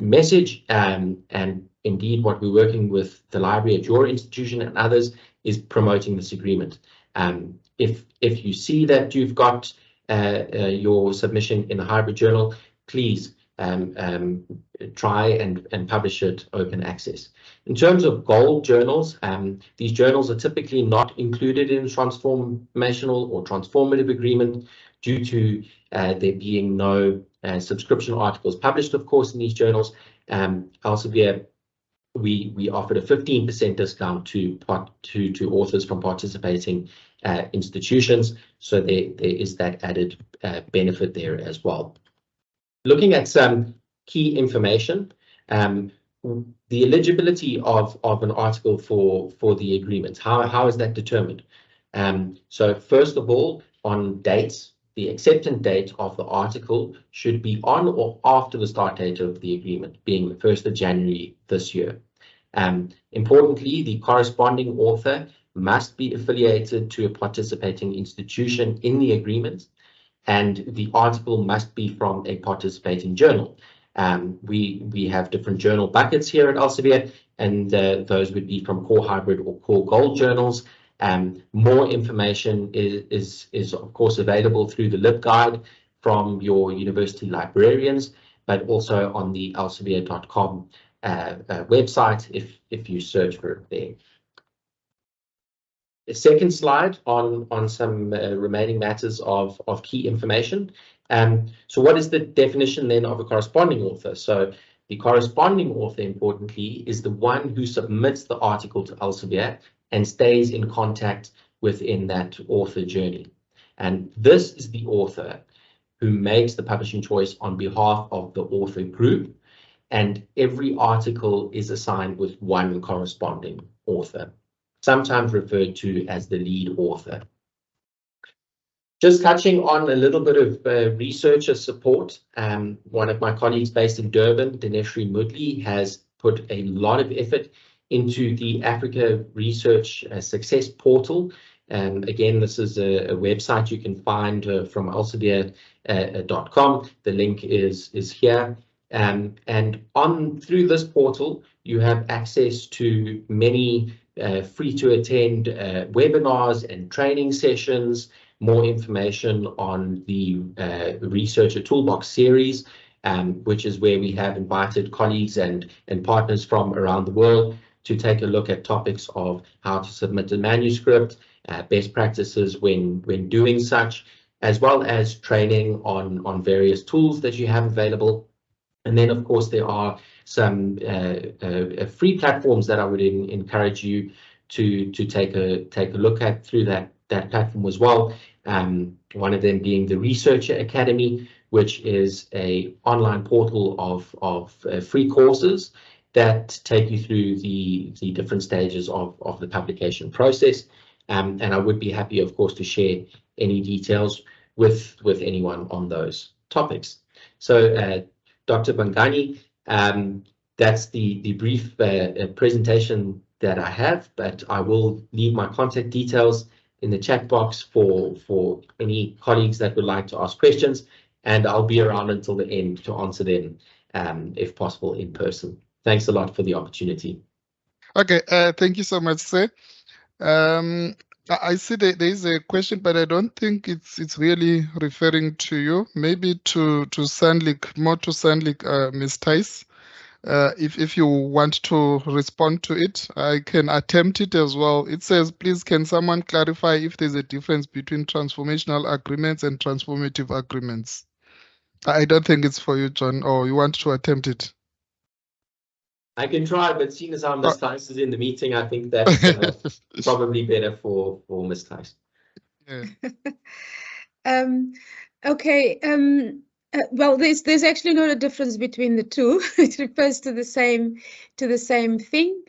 message and indeed what we're working with the library at your institution and others is promoting this agreement. If you see that you've got your submission in a hybrid journal, please try and publish it open access. In terms of gold journals, these journals are typically not included in transformational or transformative agreement due to there being no subscription articles published, of course, in these journals. Elsevier, we offered a 15% discount to authors from participating institutions. So there is that added benefit there as well. Looking at some key information, the eligibility of an article for the agreement, how is that determined? So first of all, on dates, the acceptance date of the article should be on or after the start date of the agreement, being the 1st of January this year. Importantly, the corresponding author must be affiliated to a participating institution in the agreement, and the article must be from a participating journal. We have different journal buckets here at Elsevier, and those would be from core hybrid or core gold journals. More information is of course available through the LibGuide from your university librarians, but also on the elsevier.com website if you search for it there. A second slide on some remaining matters of key information. So what is the definition then of a corresponding author? So the corresponding author, importantly, is the one who submits the article to Elsevier and stays in contact within that author journey. And this is the author who makes the publishing choice on behalf of the author group, and every article is assigned with one corresponding author, sometimes referred to as the lead author. Just touching on a little bit of researcher support, one of my colleagues based in Durban, Dineshri Mudli, has put a lot of effort into the Africa Research Success Portal. Again, this is a website you can find from elsevier.com. The link is here. And through this portal, you have access to many free to attend webinars and training sessions, more information on the Researcher Toolbox series, which is where we have invited colleagues and partners from around the world to take a look at topics of how to submit a manuscript, best practices when doing such, as well as training on various tools that you have available. And then, of course, there are some free platforms that I would encourage you to take a look at through that platform as well. One of them being the Researcher Academy, which is an online portal of free courses that take you through the different stages of the publication process. And I would be happy, of course, to share any details with anyone on those topics. So, Dr. Bangani, that's the brief presentation that I have, but I will leave my contact details in the chat box for any colleagues that would like to ask questions, and I'll be around until the end to answer them, if possible, in person. Thanks a lot for the opportunity. Okay, thank you so much, sir. I see there is a question, but I don't think it's really referring to you. Maybe to SANLiC, more to SANLiC, Ms. Tice. If you want to respond to it, I can attempt it as well. It says, please, can someone clarify if there's a difference between transformational agreements and transformative agreements? I don't think it's for you, John, or you want to attempt it? I can try, but seeing as how Ms. Tice is in the meeting, I think that's probably better for Ms. Tice. Yeah. Okay. Well, there's actually not a difference between the two. It refers to the same thing.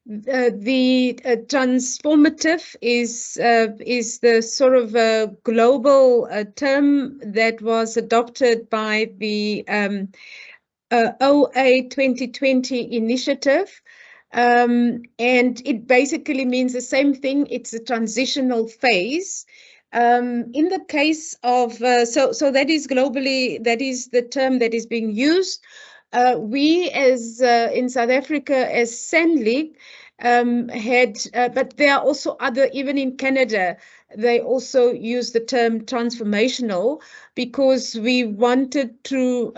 The transformative is the sort of a global term that was adopted by the LRW2023 initiative, and it basically means the same thing. It's a transitional phase. In the case of so that is globally, that is the term that is being used. We as in South Africa as SANLiC had, but there are also other, even in Canada, they also use the term transformational, because we wanted to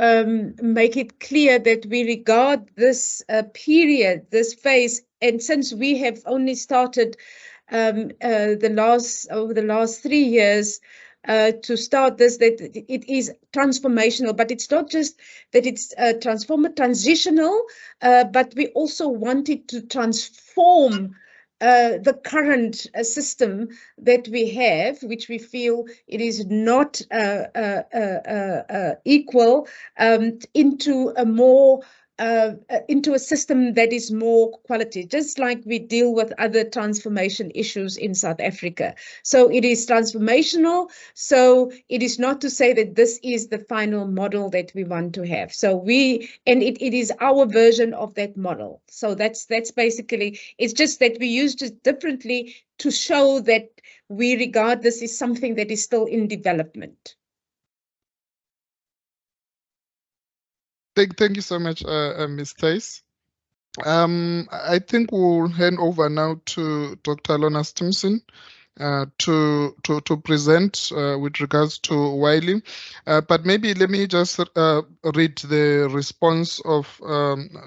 make it clear that we regard this period, this phase, and since we have only started over the last 3 years, to start this, that it is transformational, but it's not just that it's transitional, but we also wanted to transform the current system that we have, which we feel it is not equal, into a more into a system that is more quality, just like we deal with other transformation issues in South Africa. So it is transformational. So it is not to say that this is the final model that we want to have. So it is our version of that model. So that's basically, it's just that we used it differently to show that we regard this as something that is still in development. Thank you so much, Ms. Thijs. I think we'll hand over now to Dr. Lorna Stimson to present with regards to Wiley. But maybe let me just read the response of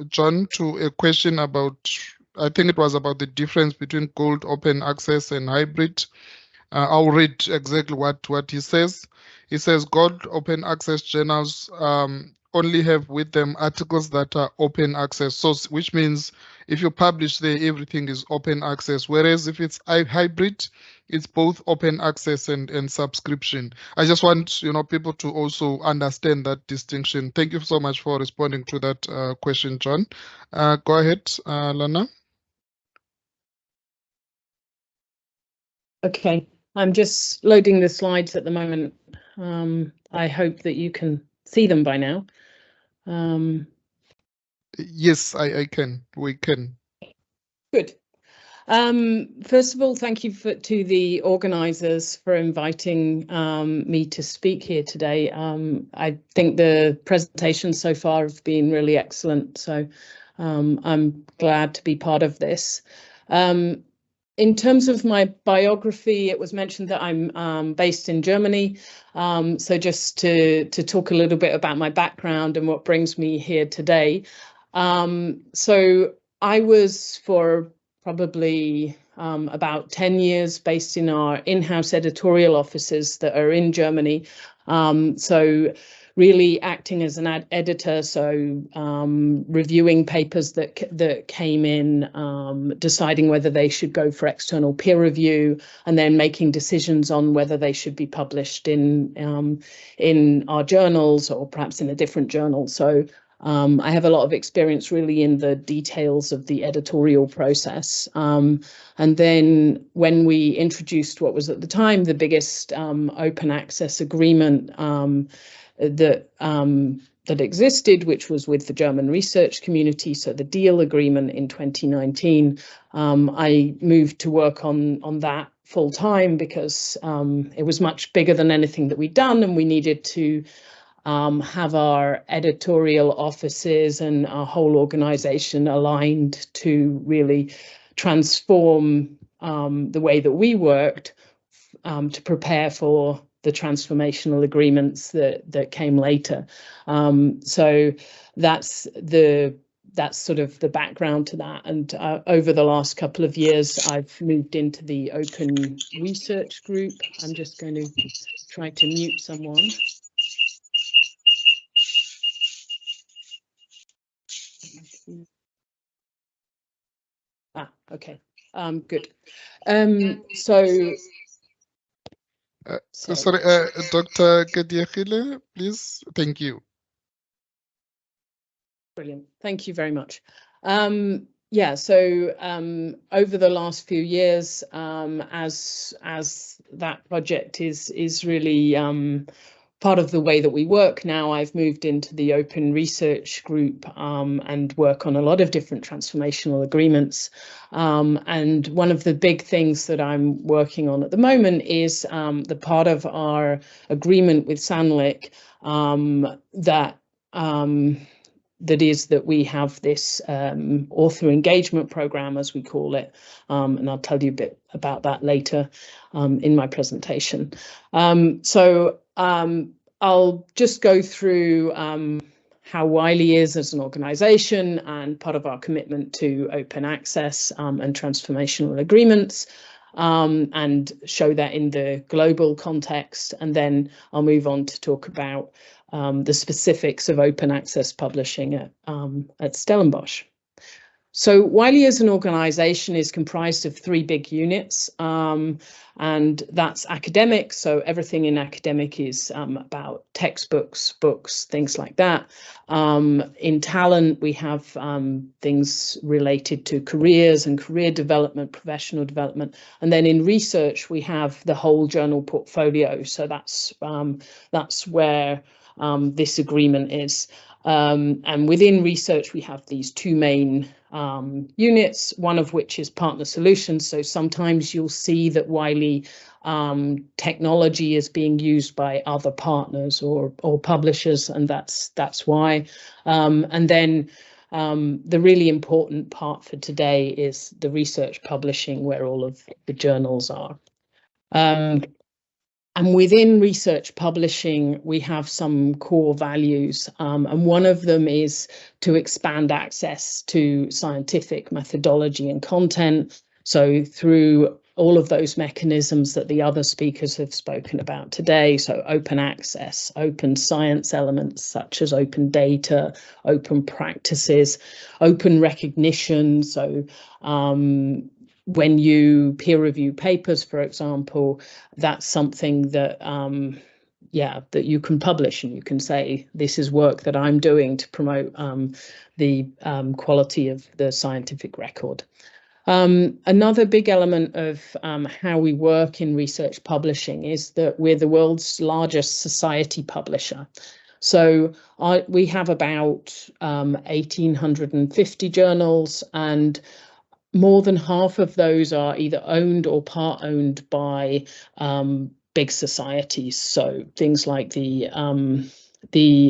John to a question about, I think it was about the difference between gold open access and hybrid. I'll read exactly what he says. He says gold open access journals only have with them articles that are open access, so which means if you publish there, everything is open access. Whereas if it's hybrid, it's both open access and subscription. I just want people to also understand that distinction. Thank you so much for responding to that question, John. Go ahead, Lana. Okay, I'm just loading the slides at the moment. I hope that you can see them by now. Yes, I can. We can. Good. First of all, thank you to the organisers for inviting me to speak here today. I think the presentations so far have been really excellent, so I'm glad to be part of this. In terms of my biography, it was mentioned that I'm based in Germany. So just to talk a little bit about my background and what brings me here today. So I was for probably about 10 years based in our in-house editorial offices that are in Germany. So really acting as an editor, so reviewing papers that came in, deciding whether they should go for external peer review, and then making decisions on whether they should be published in our journals or perhaps in a different journal. So I have a lot of experience really in the details of the editorial process. And then when we introduced what was at the time the biggest open access agreement that existed, which was with the German research community, so the deal agreement in 2019, I moved to work on that full time because it was much bigger than anything that we'd done, and we needed to have our editorial offices and our whole organization aligned to really transform the way that we worked to prepare for the transformational agreements that came later. So that's sort of the background to that. And over the last couple of years, I've moved into the open research group. I'm just going to try to mute someone. Okay. Good. Sorry, Dr. Kadiakhile, please. Thank you. Brilliant. Thank you very much. Yeah, so over the last few years, as that project is really part of the way that we work now, I've moved into the open research group and work on a lot of different transformational agreements. And one of the big things that I'm working on at the moment is the part of our agreement with SANLiC that is that we have this author engagement program, as we call it, and I'll tell you a bit about that later in my presentation. I'll just go through how Wiley is as an organisation and part of our commitment to open access and transformational agreements. and show that in the global context. And then I'll move on to talk about the specifics of open access publishing at Stellenbosch. So Wiley as an organisation is comprised of 3 big units, and that's academic. So everything in academic is about textbooks, books, things like that. In talent, we have things related to careers and career development, professional development. And then in research, we have the whole journal portfolio. So that's where this agreement is. And within research, we have these 2 main units, one of which is partner solutions. So sometimes you'll see that Wiley technology is being used by other partners or publishers, and that's why. And then the really important part for today is the research publishing, where all of the journals are. And within research publishing, we have some core values, and one of them is to expand access to scientific methodology and content. So through all of those mechanisms that the other speakers have spoken about today, so open access, open science elements such as open data, open practices, open recognition. So when you peer review papers, for example, that's something that that you can publish, and you can say, this is work that I'm doing to promote the quality of the scientific record. Another big element of how we work in research publishing is that we're the world's largest society publisher. So we have about 1,850 journals, and more than half of those are either owned or part owned by big societies. So things like the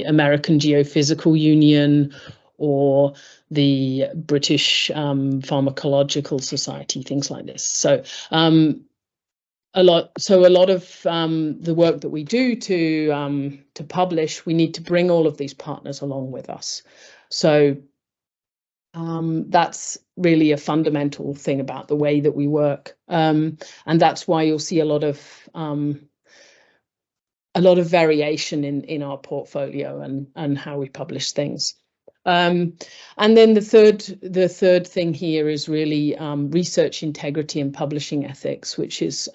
American Geophysical Union or the British Pharmacological Society, things like this. So a lot of the work that we do to publish, we need to bring all of these partners along with us. So that's really a fundamental thing about the way that we work, and that's why you'll see a lot of variation in our portfolio and how we publish things. And then the third thing here is really research integrity and publishing ethics, which is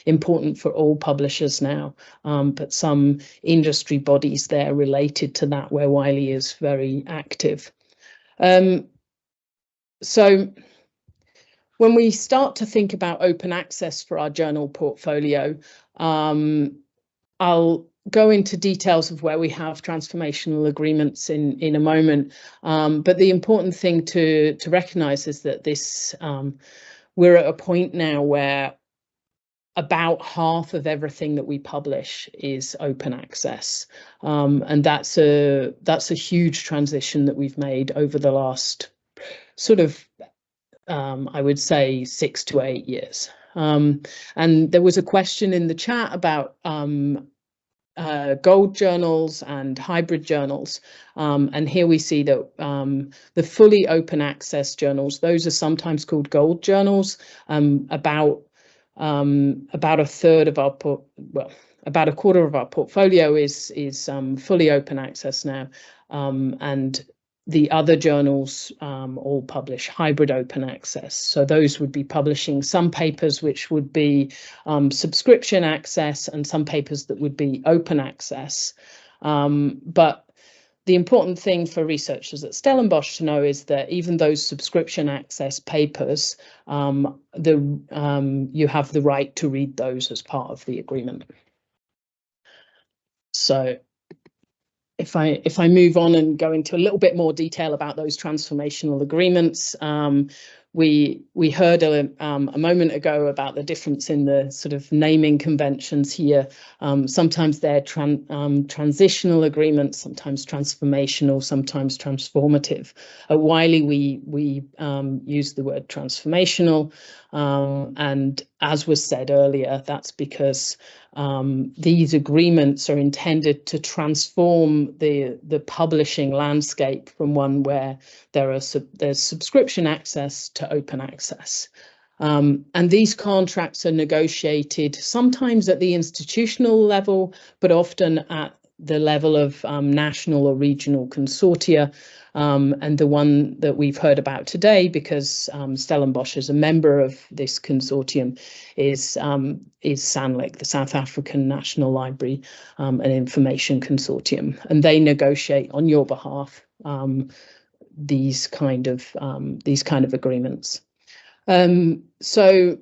important for all publishers now, but some industry bodies there related to that where Wiley is very active. So when we start to think about open access for our journal portfolio, I'll go into details of where we have transformational agreements in a moment. But the important thing to recognise is that this we're at a point now where about half of everything that we publish is open access, and that's a huge transition that we've made over the last sort of I would say 6 to 8 years. And there was a question in the chat about gold journals and hybrid journals, and here we see that the fully open access journals, those are sometimes called gold journals. About a third of our about a quarter of our portfolio is fully open access now, and the other journals all publish hybrid open access. So those would be publishing some papers which would be subscription access and some papers that would be open access. But the important thing for researchers at Stellenbosch to know is that even those subscription access papers, you have the right to read those as part of the agreement. So if I move on and go into a little bit more detail about those transformational agreements, we heard a moment ago about the difference in the sort of naming conventions here. Sometimes they're transitional agreements, sometimes transformational, sometimes transformative. At Wiley, we use the word transformational, and as was said earlier, that's because these agreements are intended to transform the publishing landscape from one where there's subscription access to open access. And these contracts are negotiated sometimes at the institutional level, but often at the level of national or regional consortia. And the one that we've heard about today, because Stellenbosch is a member of this consortium, is SANLiC, the South African National Library and Information Consortium, and they negotiate on your behalf these kind of agreements. So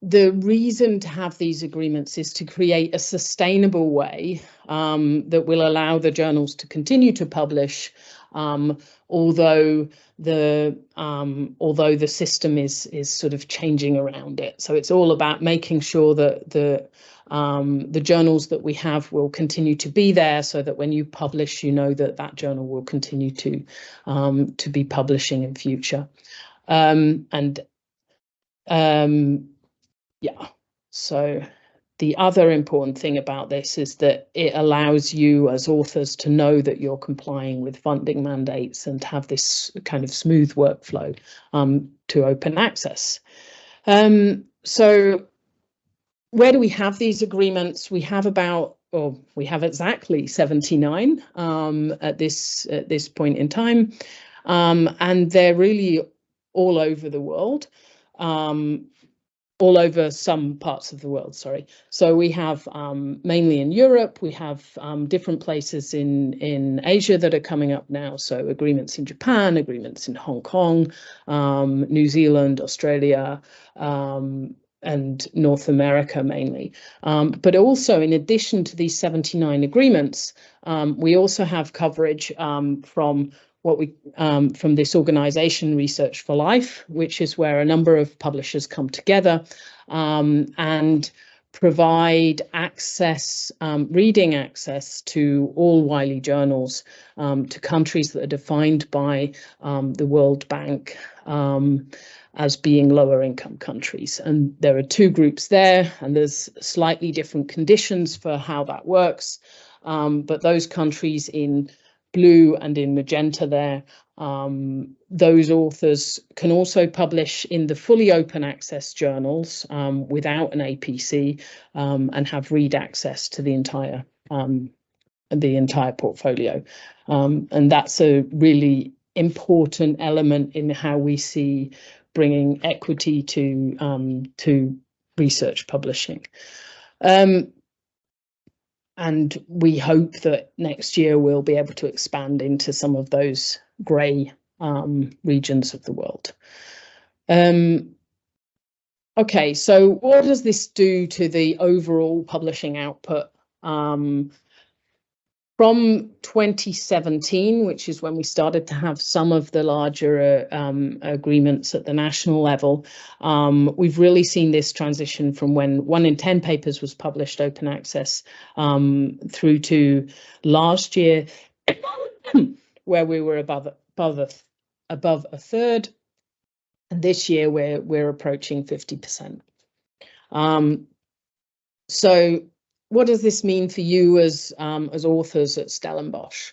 the reason to have these agreements is to create a sustainable way that will allow the journals to continue to publish, although the system is sort of changing around it. So it's all about making sure that the journals that we have will continue to be there, so that when you publish, you know that that journal will continue to be publishing in future. Yeah, so the other important thing about this is that it allows you as authors to know that you're complying with funding mandates and to have this kind of smooth workflow to open access. So where do we have these agreements? We have exactly 79 at this point in time, and they're really all over the world. All over some parts of the world, sorry. So we have mainly in Europe, we have different places in Asia that are coming up now. So agreements in Japan, agreements in Hong Kong, New Zealand, Australia, and North America mainly. But also, in addition to these 79 agreements, we also have coverage from from this organization, Research for Life, which is where a number of publishers come together and provide access, reading access to all Wiley journals to countries that are defined by the World Bank as being lower income countries. And there are two groups there, and there's slightly different conditions for how that works. But those countries in blue and in magenta there, those authors can also publish in the fully open access journals without an APC and have read access to the entire portfolio. And that's a really important element in how we see bringing equity to research publishing. And we hope that next year we'll be able to expand into some of those grey regions of the world. Okay, so what does this do to the overall publishing output? From 2017, which is when we started to have some of the larger agreements at the national level, we've really seen this transition from when 1 in 10 papers was published open access through to last year, where we were above a third, and this year we're approaching 50%. So what does this mean for you as authors at Stellenbosch?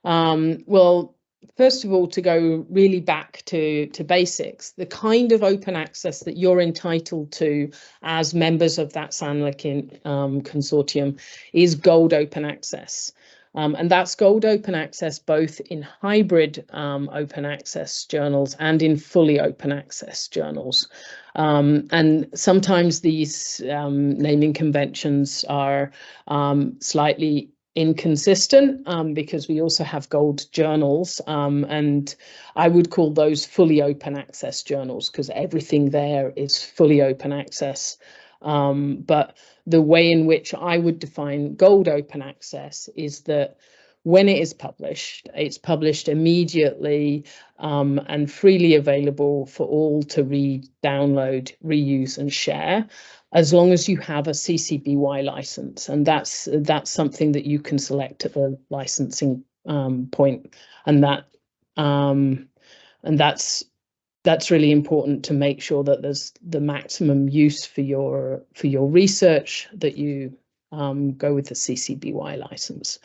Well, first of all, to go really back to basics, the kind of open access that you're entitled to as members of that SANLiC consortium is gold open access. And that's gold open access both in hybrid open access journals and in fully open access journals. And sometimes these naming conventions are slightly inconsistent because we also have gold journals, and I would call those fully open access journals because everything there is fully open access. But the way in which I would define gold open access is that when it is published, it's published immediately and freely available for all to read, download, reuse and share, as long as you have a CC BY license. And that's something that you can select at the licensing point. And that's really important to make sure that there's the maximum use for your research, that you go with the CC BY license.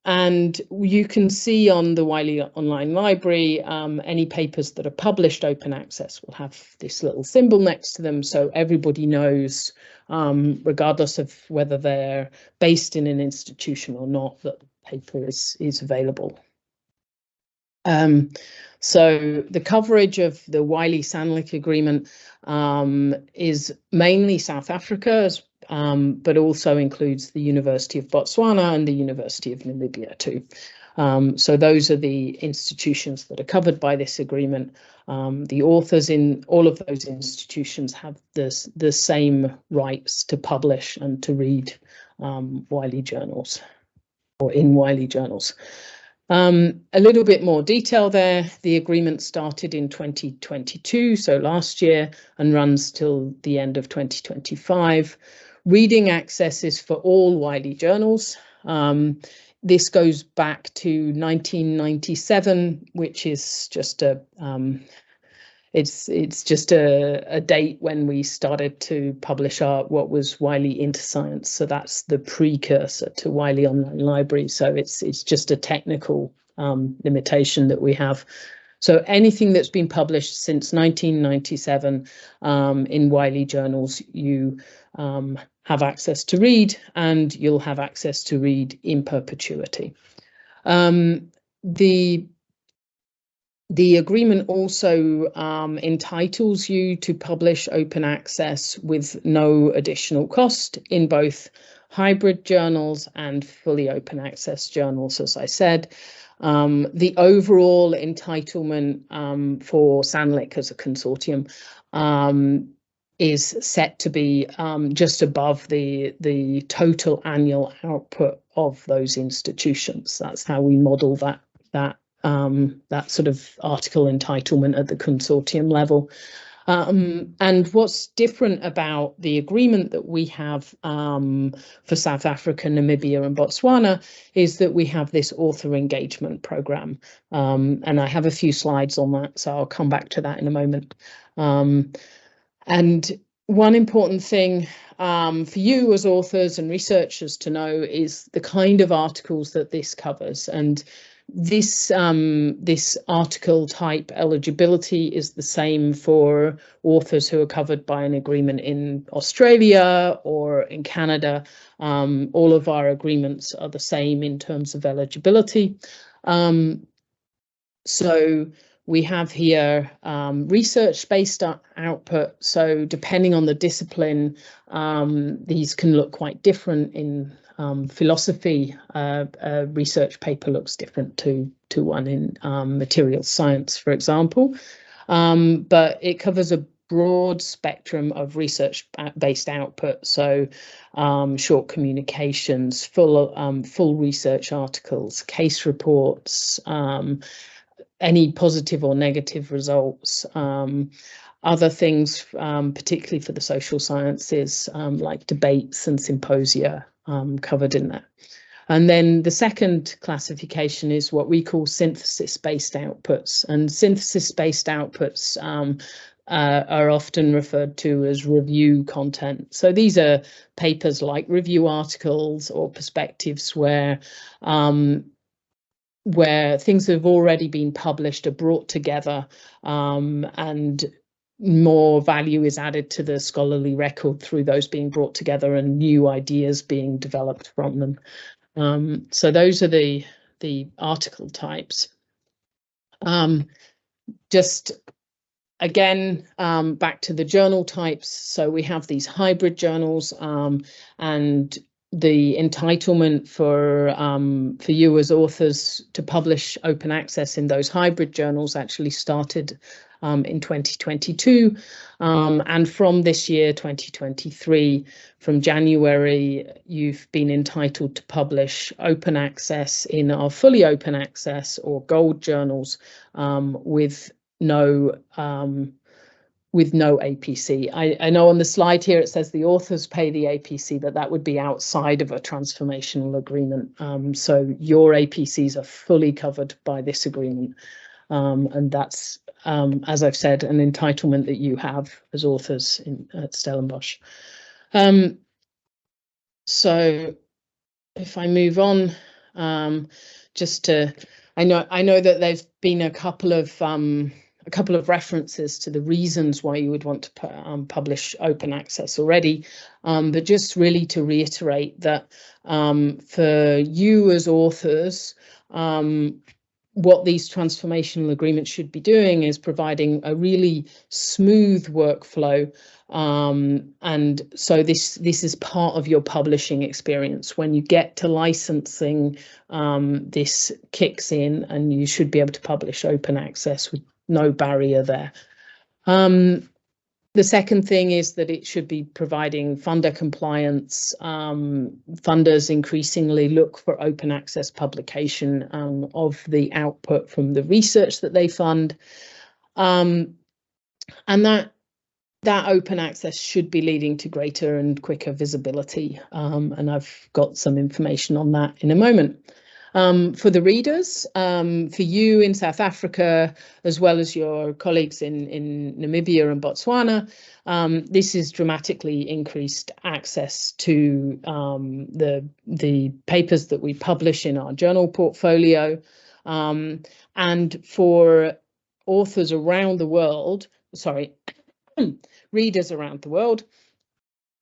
And you can see on the Wiley Online Library, any papers that are published open access will have this little symbol next to them, so everybody knows, regardless of whether they're based in an institution or not, that the paper is available. So the coverage of the Wiley SANLiC agreement is mainly South Africa, but also includes the University of Botswana and the University of Namibia too. So those are the institutions that are covered by this agreement. The authors in all of those institutions have the same rights to publish and to read Wiley journals, or in Wiley journals. A little bit more detail there. The agreement started in 2022, so last year, and runs till the end of 2025. Reading access is for all Wiley journals. This goes back to 1997, which is just a it's just a date when we started to publish what was Wiley InterScience. So that's the precursor to Wiley Online Library. So it's just a technical limitation that we have. So anything that's been published since 1997 in Wiley journals, you have access to read, and you'll have access to read in perpetuity. The agreement also entitles you to publish open access with no additional cost in both hybrid journals and fully open access journals, as I said. The overall entitlement for SANLiC as a consortium is set to be just above the total annual output of those institutions. That's how we model that sort of article entitlement at the consortium level. And what's different about the agreement that we have for South Africa, Namibia and Botswana is that we have this author engagement program. And I have a few slides on that, so I'll come back to that in a moment. And one important thing for you as authors and researchers to know is the kind of articles that this covers. And this article type eligibility is the same for authors who are covered by an agreement in Australia or in Canada. All of our agreements are the same in terms of eligibility. So we have here research-based output. So depending on the discipline, these can look quite different. In philosophy, a research paper looks different to one in materials science, for example. But it covers a broad spectrum of research-based output. So short communications, full research articles, case reports, any positive or negative results, other things, particularly for the social sciences, like debates and symposia covered in that. And then the second classification is what we call synthesis-based outputs. And synthesis-based outputs are often referred to as review content. So these are papers like review articles or perspectives where things that have already been published are brought together, and more value is added to the scholarly record through those being brought together and new ideas being developed from them. So those are the article types. Just again, back to the journal types. So we have these hybrid journals, and the entitlement for you as authors to publish open access in those hybrid journals actually started in 2022, and from this year 2023, from January, you've been entitled to publish open access in our fully open access or gold journals with no APC. I know on the slide here it says the authors pay the APC, but that would be outside of a transformational agreement. So your APCs are fully covered by this agreement. And that's, as I've said, an entitlement that you have as authors at Stellenbosch. So if I move on, Just to, I know that there's been a couple of references to the reasons why you would want to publish open access already, but just really to reiterate that for you as authors, what these transformational agreements should be doing is providing a really smooth workflow. And so this is part of your publishing experience. When you get to licensing, this kicks in and you should be able to publish open access with no barrier there. The second thing is that it should be providing funder compliance. Funders increasingly look for open access publication of the output from the research that they fund. And that open access should be leading to greater and quicker visibility. And I've got some information on that in a moment. For the readers, for you in South Africa, as well as your colleagues in Namibia and Botswana, this is dramatically increased access to the papers that we publish in our journal portfolio. And for authors around the world, readers around the world,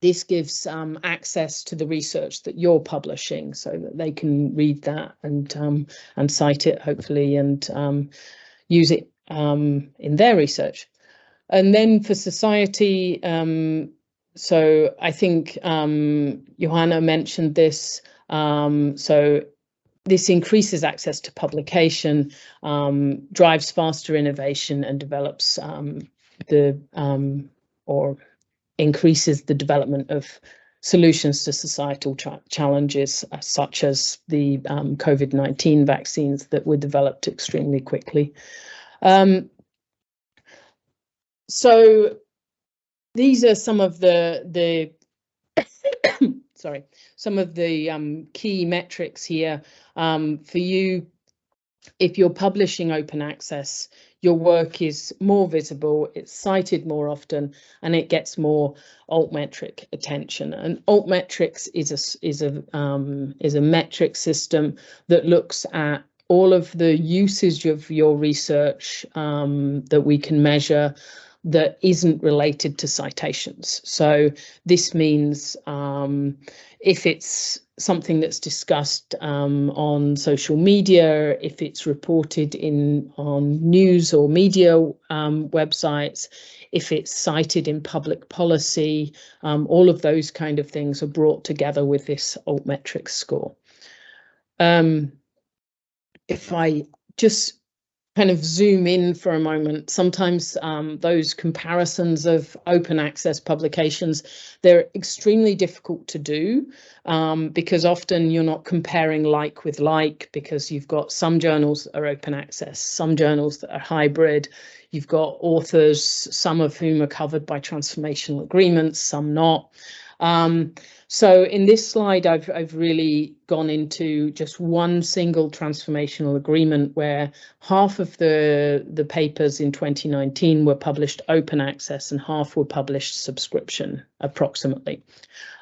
this gives access to the research that you're publishing so that they can read that and cite it, hopefully, and use it in their research. And then for society, so I think Johanna mentioned this. So this increases access to publication, drives faster innovation, and develops or increases the development of solutions to societal challenges, such as the COVID-19 vaccines that were developed extremely quickly. So these are some of the some of the key metrics here for you. If you're publishing open access, your work is more visible, it's cited more often, and it gets more altmetric attention. And altmetrics is a metric system that looks at all of the usage of your research that we can measure that isn't related to citations. So this means if it's something that's discussed on social media, if it's reported on news or media websites, if it's cited in public policy, all of those kind of things are brought together with this altmetrics score. If I just kind of zoom in for a moment, sometimes those comparisons of open access publications, they're extremely difficult to do because often you're not comparing like with like, because you've got some journals that are open access, some journals that are hybrid, you've got authors, some of whom are covered by transformational agreements, some not. So in this slide, I've really gone into just one single transformational agreement where half of the papers in 2019 were published open access and half were published subscription, approximately.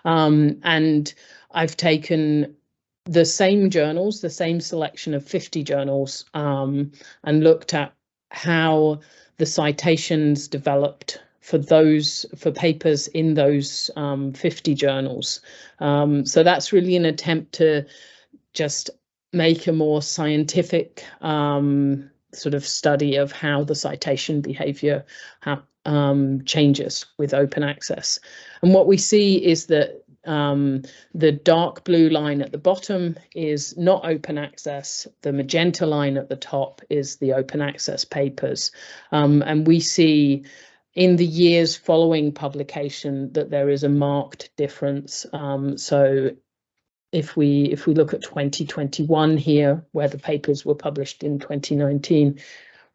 And I've taken the same journals, the same selection of 50 journals, and looked at how the citations developed for papers in those 50 journals. So that's really an attempt to just make a more scientific sort of study of how the citation behavior changes with open access. And what we see is that the dark blue line at the bottom is not open access. The magenta line at the top is the open access papers. And we see in the years following publication that there is a marked difference. So if we look at 2021 here, where the papers were published in 2019,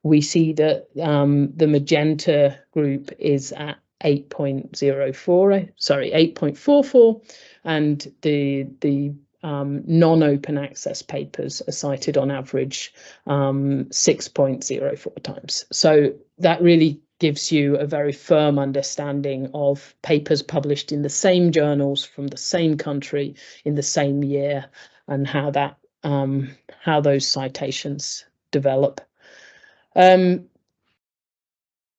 we see that the magenta group is at 8.44, and the non-open access papers are cited on average 6.04 times. So that really gives you a very firm understanding of papers published in the same journals from the same country in the same year, and how that how those citations develop.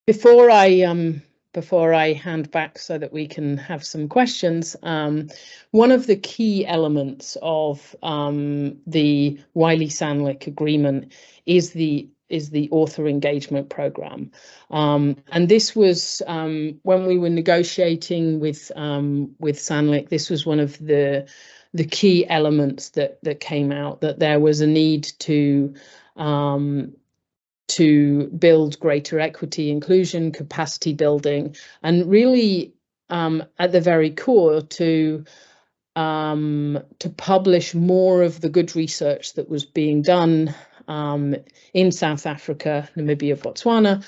Before I hand back so that we can have some questions, one of the key elements of the Wiley-SANLiC agreement is the author engagement program, and this was when we were negotiating with SANLiC. This was one of the key elements that came out, that there was a need to build greater equity, inclusion, capacity building, and really at the very core to publish more of the good research that was being done in South Africa, Namibia, Botswana,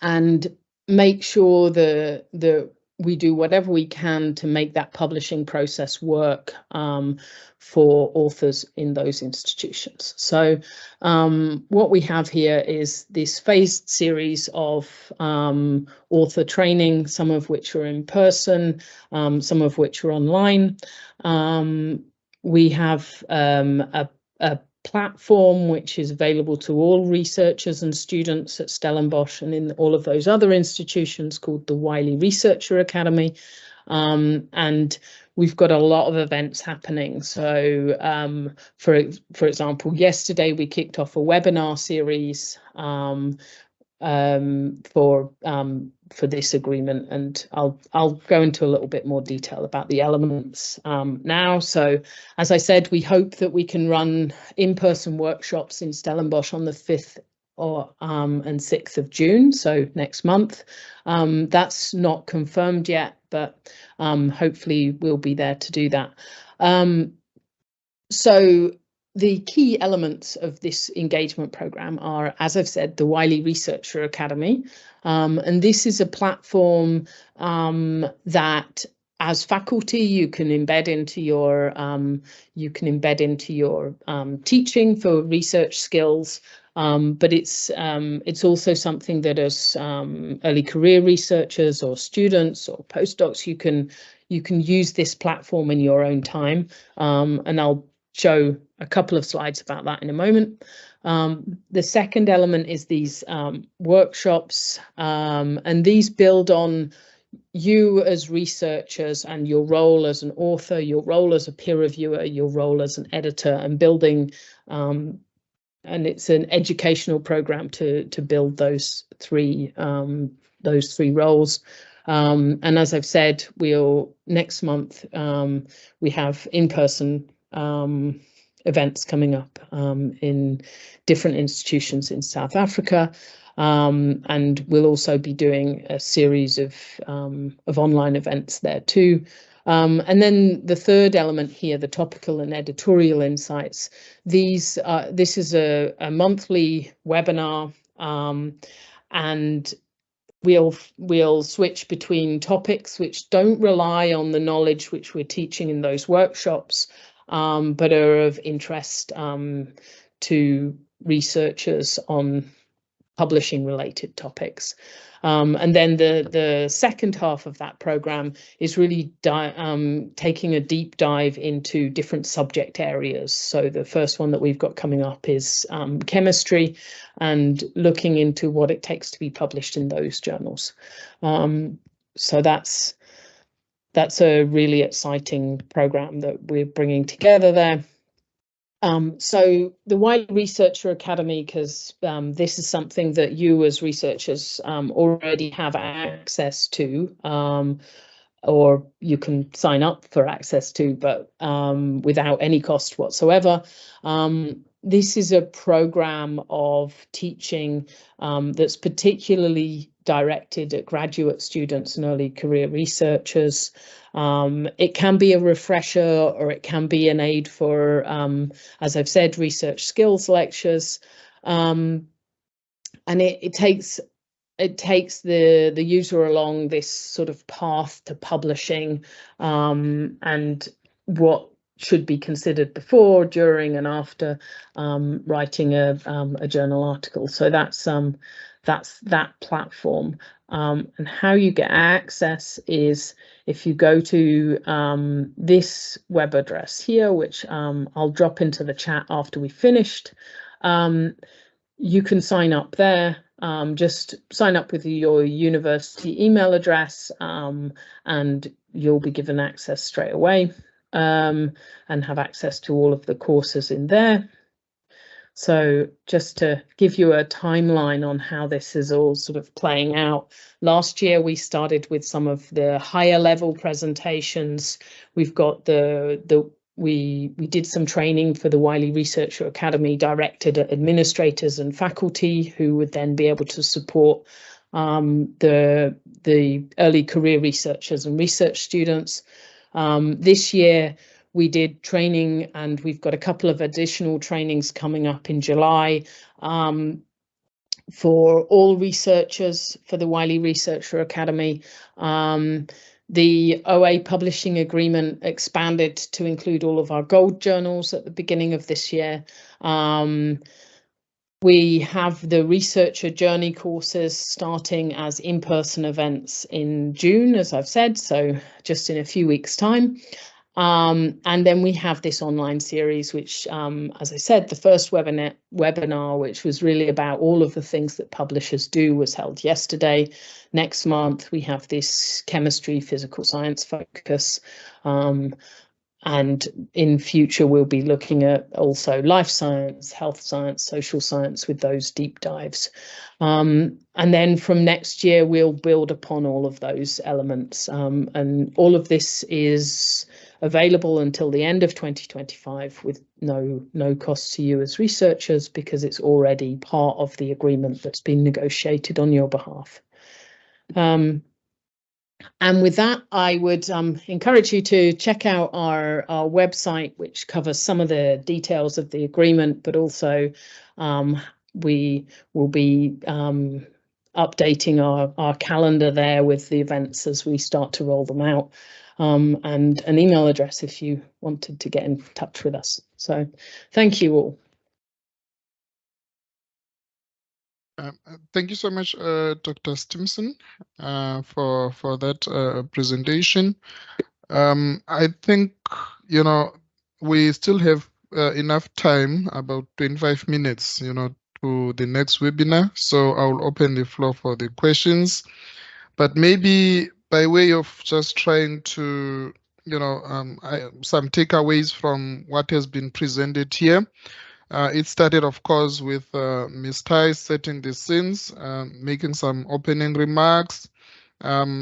and make sure that we do whatever we can to make that publishing process work for authors in those institutions. So what we have here is this phased series of author training, some of which are in person, some of which are online. We have a platform which is available to all researchers and students at Stellenbosch and in all of those other institutions, called the Wiley Researcher Academy. And we've got a lot of events happening. So for example, yesterday we kicked off a webinar series for this agreement, and I'll go into a little bit more detail about the elements now. So as I said, we hope that we can run in-person workshops in Stellenbosch on the 5th and 6th of June, so next month. That's not confirmed yet, but hopefully we'll be there to do that. So the key elements of this engagement program are, as I've said, the Wiley Researcher Academy. And this is a platform that, as faculty, you can embed into your teaching for research skills. But it's also something that as early career researchers or students or postdocs, you can use this platform in your own time. And I'll show a couple of slides about that in a moment. The second element is these workshops, and these build on you as researchers and your role as an author, your role as a peer reviewer, your role as an editor, and building, and it's an educational program to build those three roles. And as I've said, next month we have in-person events coming up in different institutions in South Africa, and we'll also be doing a series of online events there too. And then the third element here, the topical and editorial insights. This is a monthly webinar, and we'll switch between topics which don't rely on the knowledge which we're teaching in those workshops, but are of interest to researchers on publishing related topics. And then the second half of that program is really taking a deep dive into different subject areas. So the first one that we've got coming up is chemistry, and looking into what it takes to be published in those journals. So that's a really exciting program that we're bringing together there. So the Wiley Researcher Academy, because this is something that you as researchers already have access to, or you can sign up for access to, but without any cost whatsoever. This is a program of teaching that's particularly directed at graduate students and early career researchers. It can be a refresher, or it can be an aid for, as I've said, research skills lectures. And it takes the user along this sort of path to publishing, and what should be considered before, during, and after writing a journal article. So that's that platform. And how you get access is if you go to this web address here, which I'll drop into the chat after we finished. You can sign up there. Just sign up with your university email address, and you'll be given access straight away, and have access to all of the courses in there. So just to give you a timeline on how this is all sort of playing out. Last year, we started with some of the higher level presentations. We've got we did some training for the Wiley Researcher Academy directed at administrators and faculty who would then be able to support the early career researchers and research students. This year, we did training, and we've got a couple of additional trainings coming up in July for all researchers for the Wiley Researcher Academy. The OA publishing agreement expanded to include all of our gold journals at the beginning of this year. We have the researcher journey courses starting as in-person events in June, as I've said, so just in a few weeks' time. And then we have this online series, which, as I said, the first webinar, which was really about all of the things that publishers do, was held yesterday. Next month, we have this chemistry, physical science focus. And in future, we'll be looking at also life science, health science, social science with those deep dives. And then from next year, we'll build upon all of those elements. And all of this is available until the end of 2025 with no cost to you as researchers, because it's already part of the agreement that's been negotiated on your behalf. And with that, I would encourage you to check out our website, which covers some of the details of the agreement, but also we will be updating our calendar there with the events as we start to roll them out, and an email address if you wanted to get in touch with us. So thank you all. Thank you so much, Dr. Stimson, for that presentation. I think, we still have enough time, about 25 minutes, to the next webinar. So I'll open the floor for the questions. But maybe by way of just trying to, some takeaways from what has been presented here. It started, of course, with Ms. Tice setting the scenes, making some opening remarks.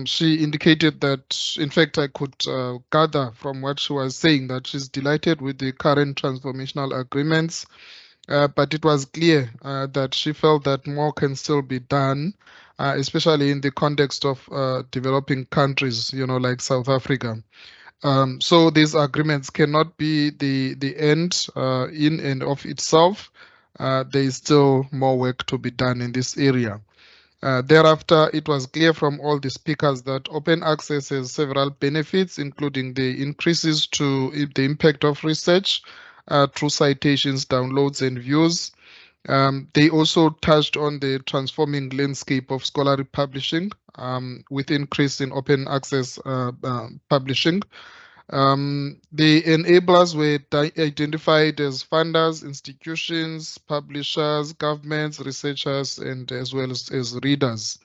She indicated that, in fact, I could gather from what she was saying that she's delighted with the current transformational agreements, but it was clear that she felt that more can still be done, especially in the context of developing countries, like South Africa. So these agreements cannot be the end in and of itself. There is still more work to be done in this area. Thereafter, it was clear from all the speakers that open access has several benefits, including the increases to the impact of research through citations, downloads, and views. They also touched on the transforming landscape of scholarly publishing with increase in open access publishing. The enablers were identified as funders, institutions, publishers, governments, researchers, and as well as readers.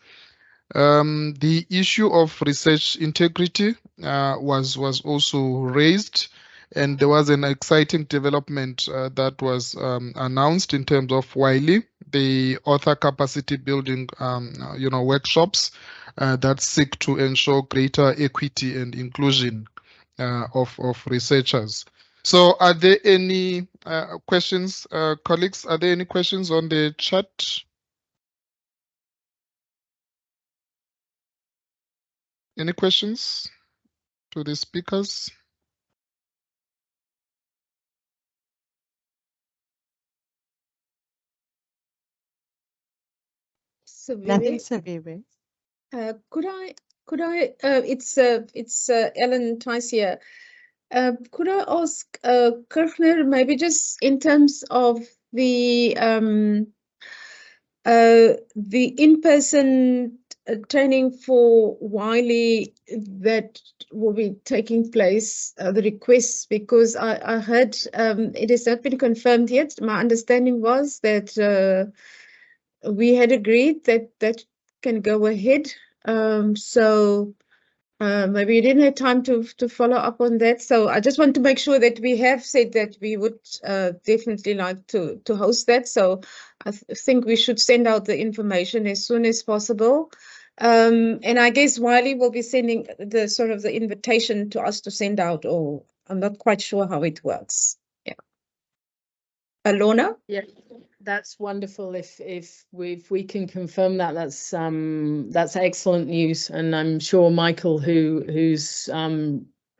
The issue of research integrity was also raised, and there was an exciting development that was announced in terms of Wiley, the author capacity building workshops that seek to ensure greater equity and inclusion of researchers. So are there any questions, colleagues? Are there any questions on the chat? Any questions to the speakers? Nothing severe. Could I? It's Ellen Tice here. Could I ask Kirchner, maybe just in terms of the the in-person training for Wiley that will be taking place, the requests, because I heard it has not been confirmed yet. My understanding was that we had agreed that that can go ahead. So maybe you didn't have time to follow up on that. So I just want to make sure that we have said that we would definitely like to host that. So I think we should send out the information as soon as possible. And I guess Wiley will be sending the sort of the invitation to us to send out, or I'm not quite sure how it works. Yeah. Alona? Yeah, that's wonderful. If we can confirm that, that's excellent news. And I'm sure Michael, who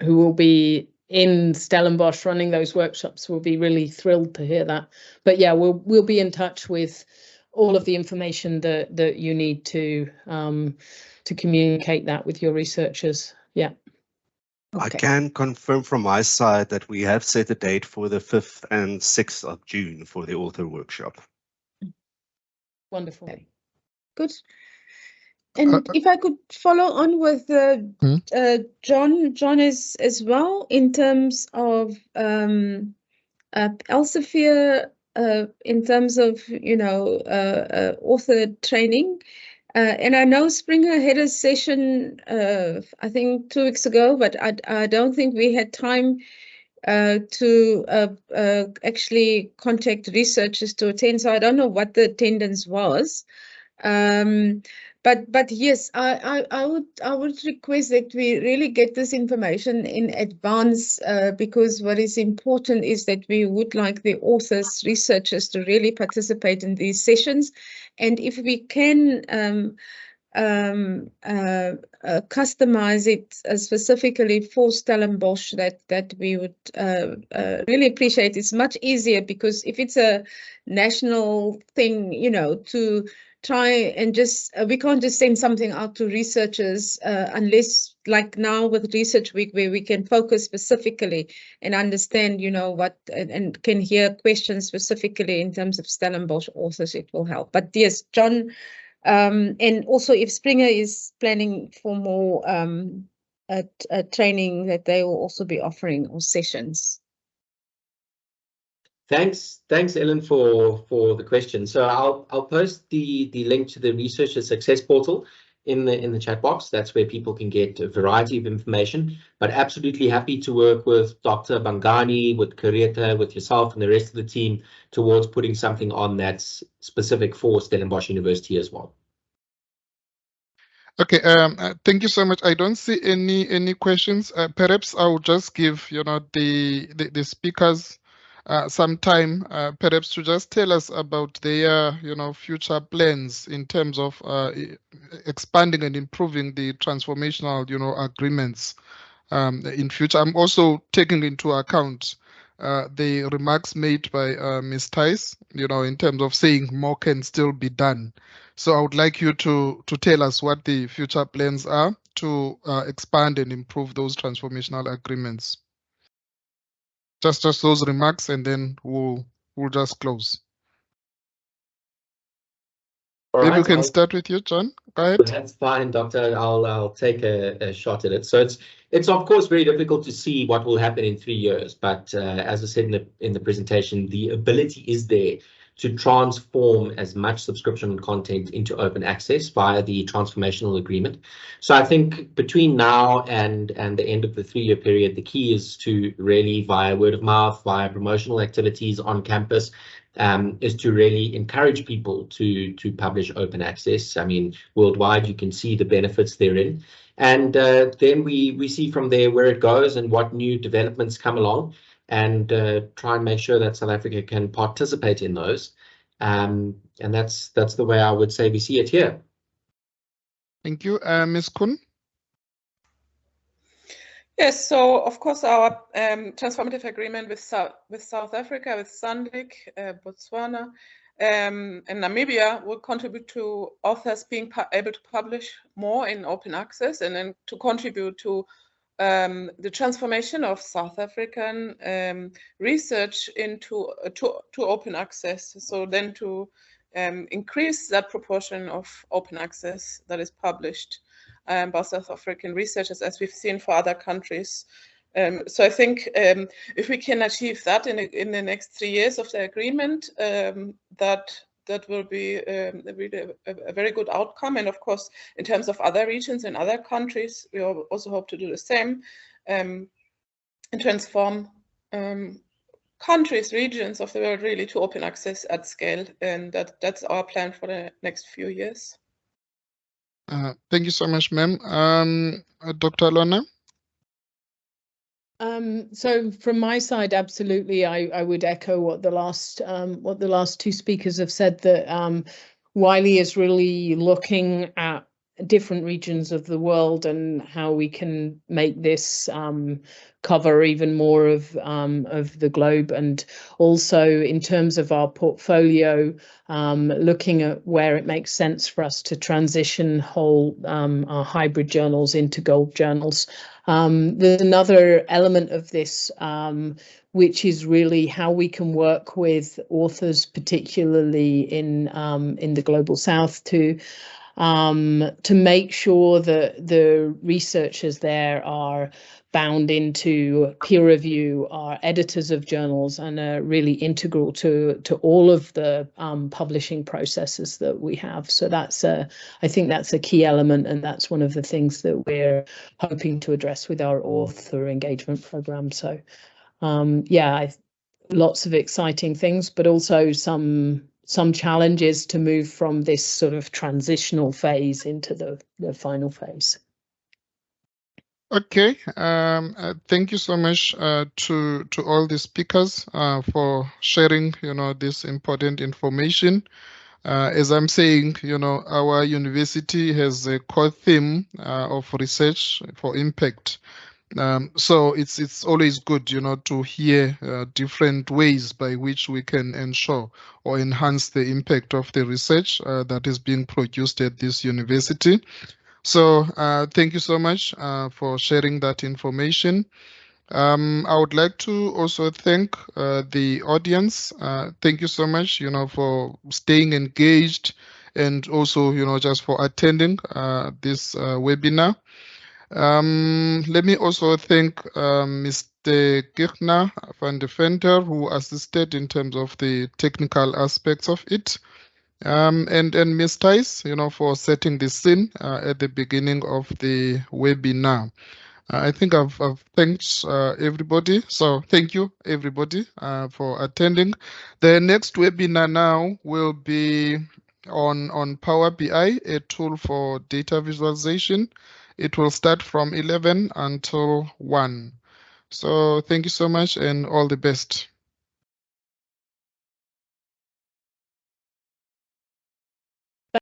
will be in Stellenbosch running those workshops, will be really thrilled to hear that. But yeah, we'll be in touch with all of the information that you need to communicate that with your researchers. Yeah. I Okay. can confirm from my side that we have set a date for the 5th and 6th of June for the author workshop. Wonderful. Okay. Good. And if I could follow on with John as well, in terms of Elsevier, in terms of, you know, author training. And I know Springer had a session, I think 2 weeks ago, but I don't think we had time to actually contact researchers to attend. So I don't know what the attendance was. But yes, I would request that we really get this information in advance, because what is important is that we would like the authors, researchers to really participate in these sessions. And if we can customize it specifically for Stellenbosch, that we would really appreciate. It's much easier, because if it's a national thing, you know, to try and just we can't just send something out to researchers unless, like now with Research Week, where we can focus specifically and understand, you know, what and can hear questions specifically in terms of Stellenbosch authors. It will help. But yes, John. And also, if Springer is planning for more training that they will also be offering, or sessions. Thanks, Ellen, for the question. So I'll post the link to the Researcher Success Portal in the chat box. That's where people can get a variety of information. But absolutely happy to work with Dr. Bangani, with Kareta, with yourself and the rest of the team towards putting something on that's specific for Stellenbosch University as well. Okay, thank you so much. I don't see any questions. Perhaps I will just give, you know, the speakers some time, perhaps to just tell us about their, you know, future plans in terms of expanding and improving the transformational, you know, agreements in future. I'm also taking into account the remarks made by Ms. Tice, you know, in terms of saying more can still be done. So I would like you to tell us what the future plans are to expand and improve those transformational agreements. Just those remarks, and then we'll just close. All Maybe right, we can start with you, John. Go ahead. That's fine, Doctor. I'll take a shot at it. So it's of course very difficult to see what will happen in 3 years, but as I said in the presentation, the ability is there to transform as much subscription content into open access via the transformational agreement. So I think between now and the end of the 3-year period, the key is to really, via word of mouth, via promotional activities on campus, is to really encourage people to publish open access. I mean, worldwide, you can see the benefits therein. And then we see from there where it goes and what new developments come along, and try and make sure that South Africa can participate in those. And that's the way I would say we see it here. Thank you. Ms. Kun? Yes, so of course our transformative agreement with South Africa, with SANLiC, Botswana, and Namibia will contribute to authors being able to publish more in open access, and then to contribute to the transformation of South African research into to open access. So then to increase that proportion of open access that is published by South African researchers, as we've seen for other countries. So I think if we can achieve that in the next 3 years of the agreement, that will be really a very good outcome. And of course, in terms of other regions and other countries, we also hope to do the same and transform countries, regions of the world really to open access at scale. And that's our plan for the next few years. Thank you so much, ma'am. Dr. Lona? So from my side, absolutely, I would echo what the last two speakers have said, that Wiley is really looking at different regions of the world and how we can make this cover even more of the globe, and also in terms of our portfolio, looking at where it makes sense for us to transition our hybrid journals into gold journals. There's another element of this, which is really how we can work with authors, particularly in the Global South, to make sure that the researchers there are bound into peer review, are editors of journals, and are really integral to all of the publishing processes that we have. So I think that's a key element, and that's one of the things that we're hoping to address with our author engagement program. So yeah, lots of exciting things, but also some challenges to move from this sort of transitional phase into the final phase. Okay, thank you so much to all the speakers for sharing, this important information. As I'm saying, our university has a core theme of research for impact. So it's always good, to hear different ways by which we can ensure or enhance the impact of the research that is being produced at this university. So thank you so much for sharing that information. I would like to also thank the audience. Thank you so much, for staying engaged, and also, just for attending this webinar. Let me also thank Mr. Kirchner van Deventer, who assisted in terms of the technical aspects of it. And Ms. Tice, for setting the scene at the beginning of the webinar. I think I've thanked everybody. So thank you, everybody, for attending. The next webinar now will be on Power BI, a tool for data visualization. It will start from 11 until 1. So thank you so much, and all the best.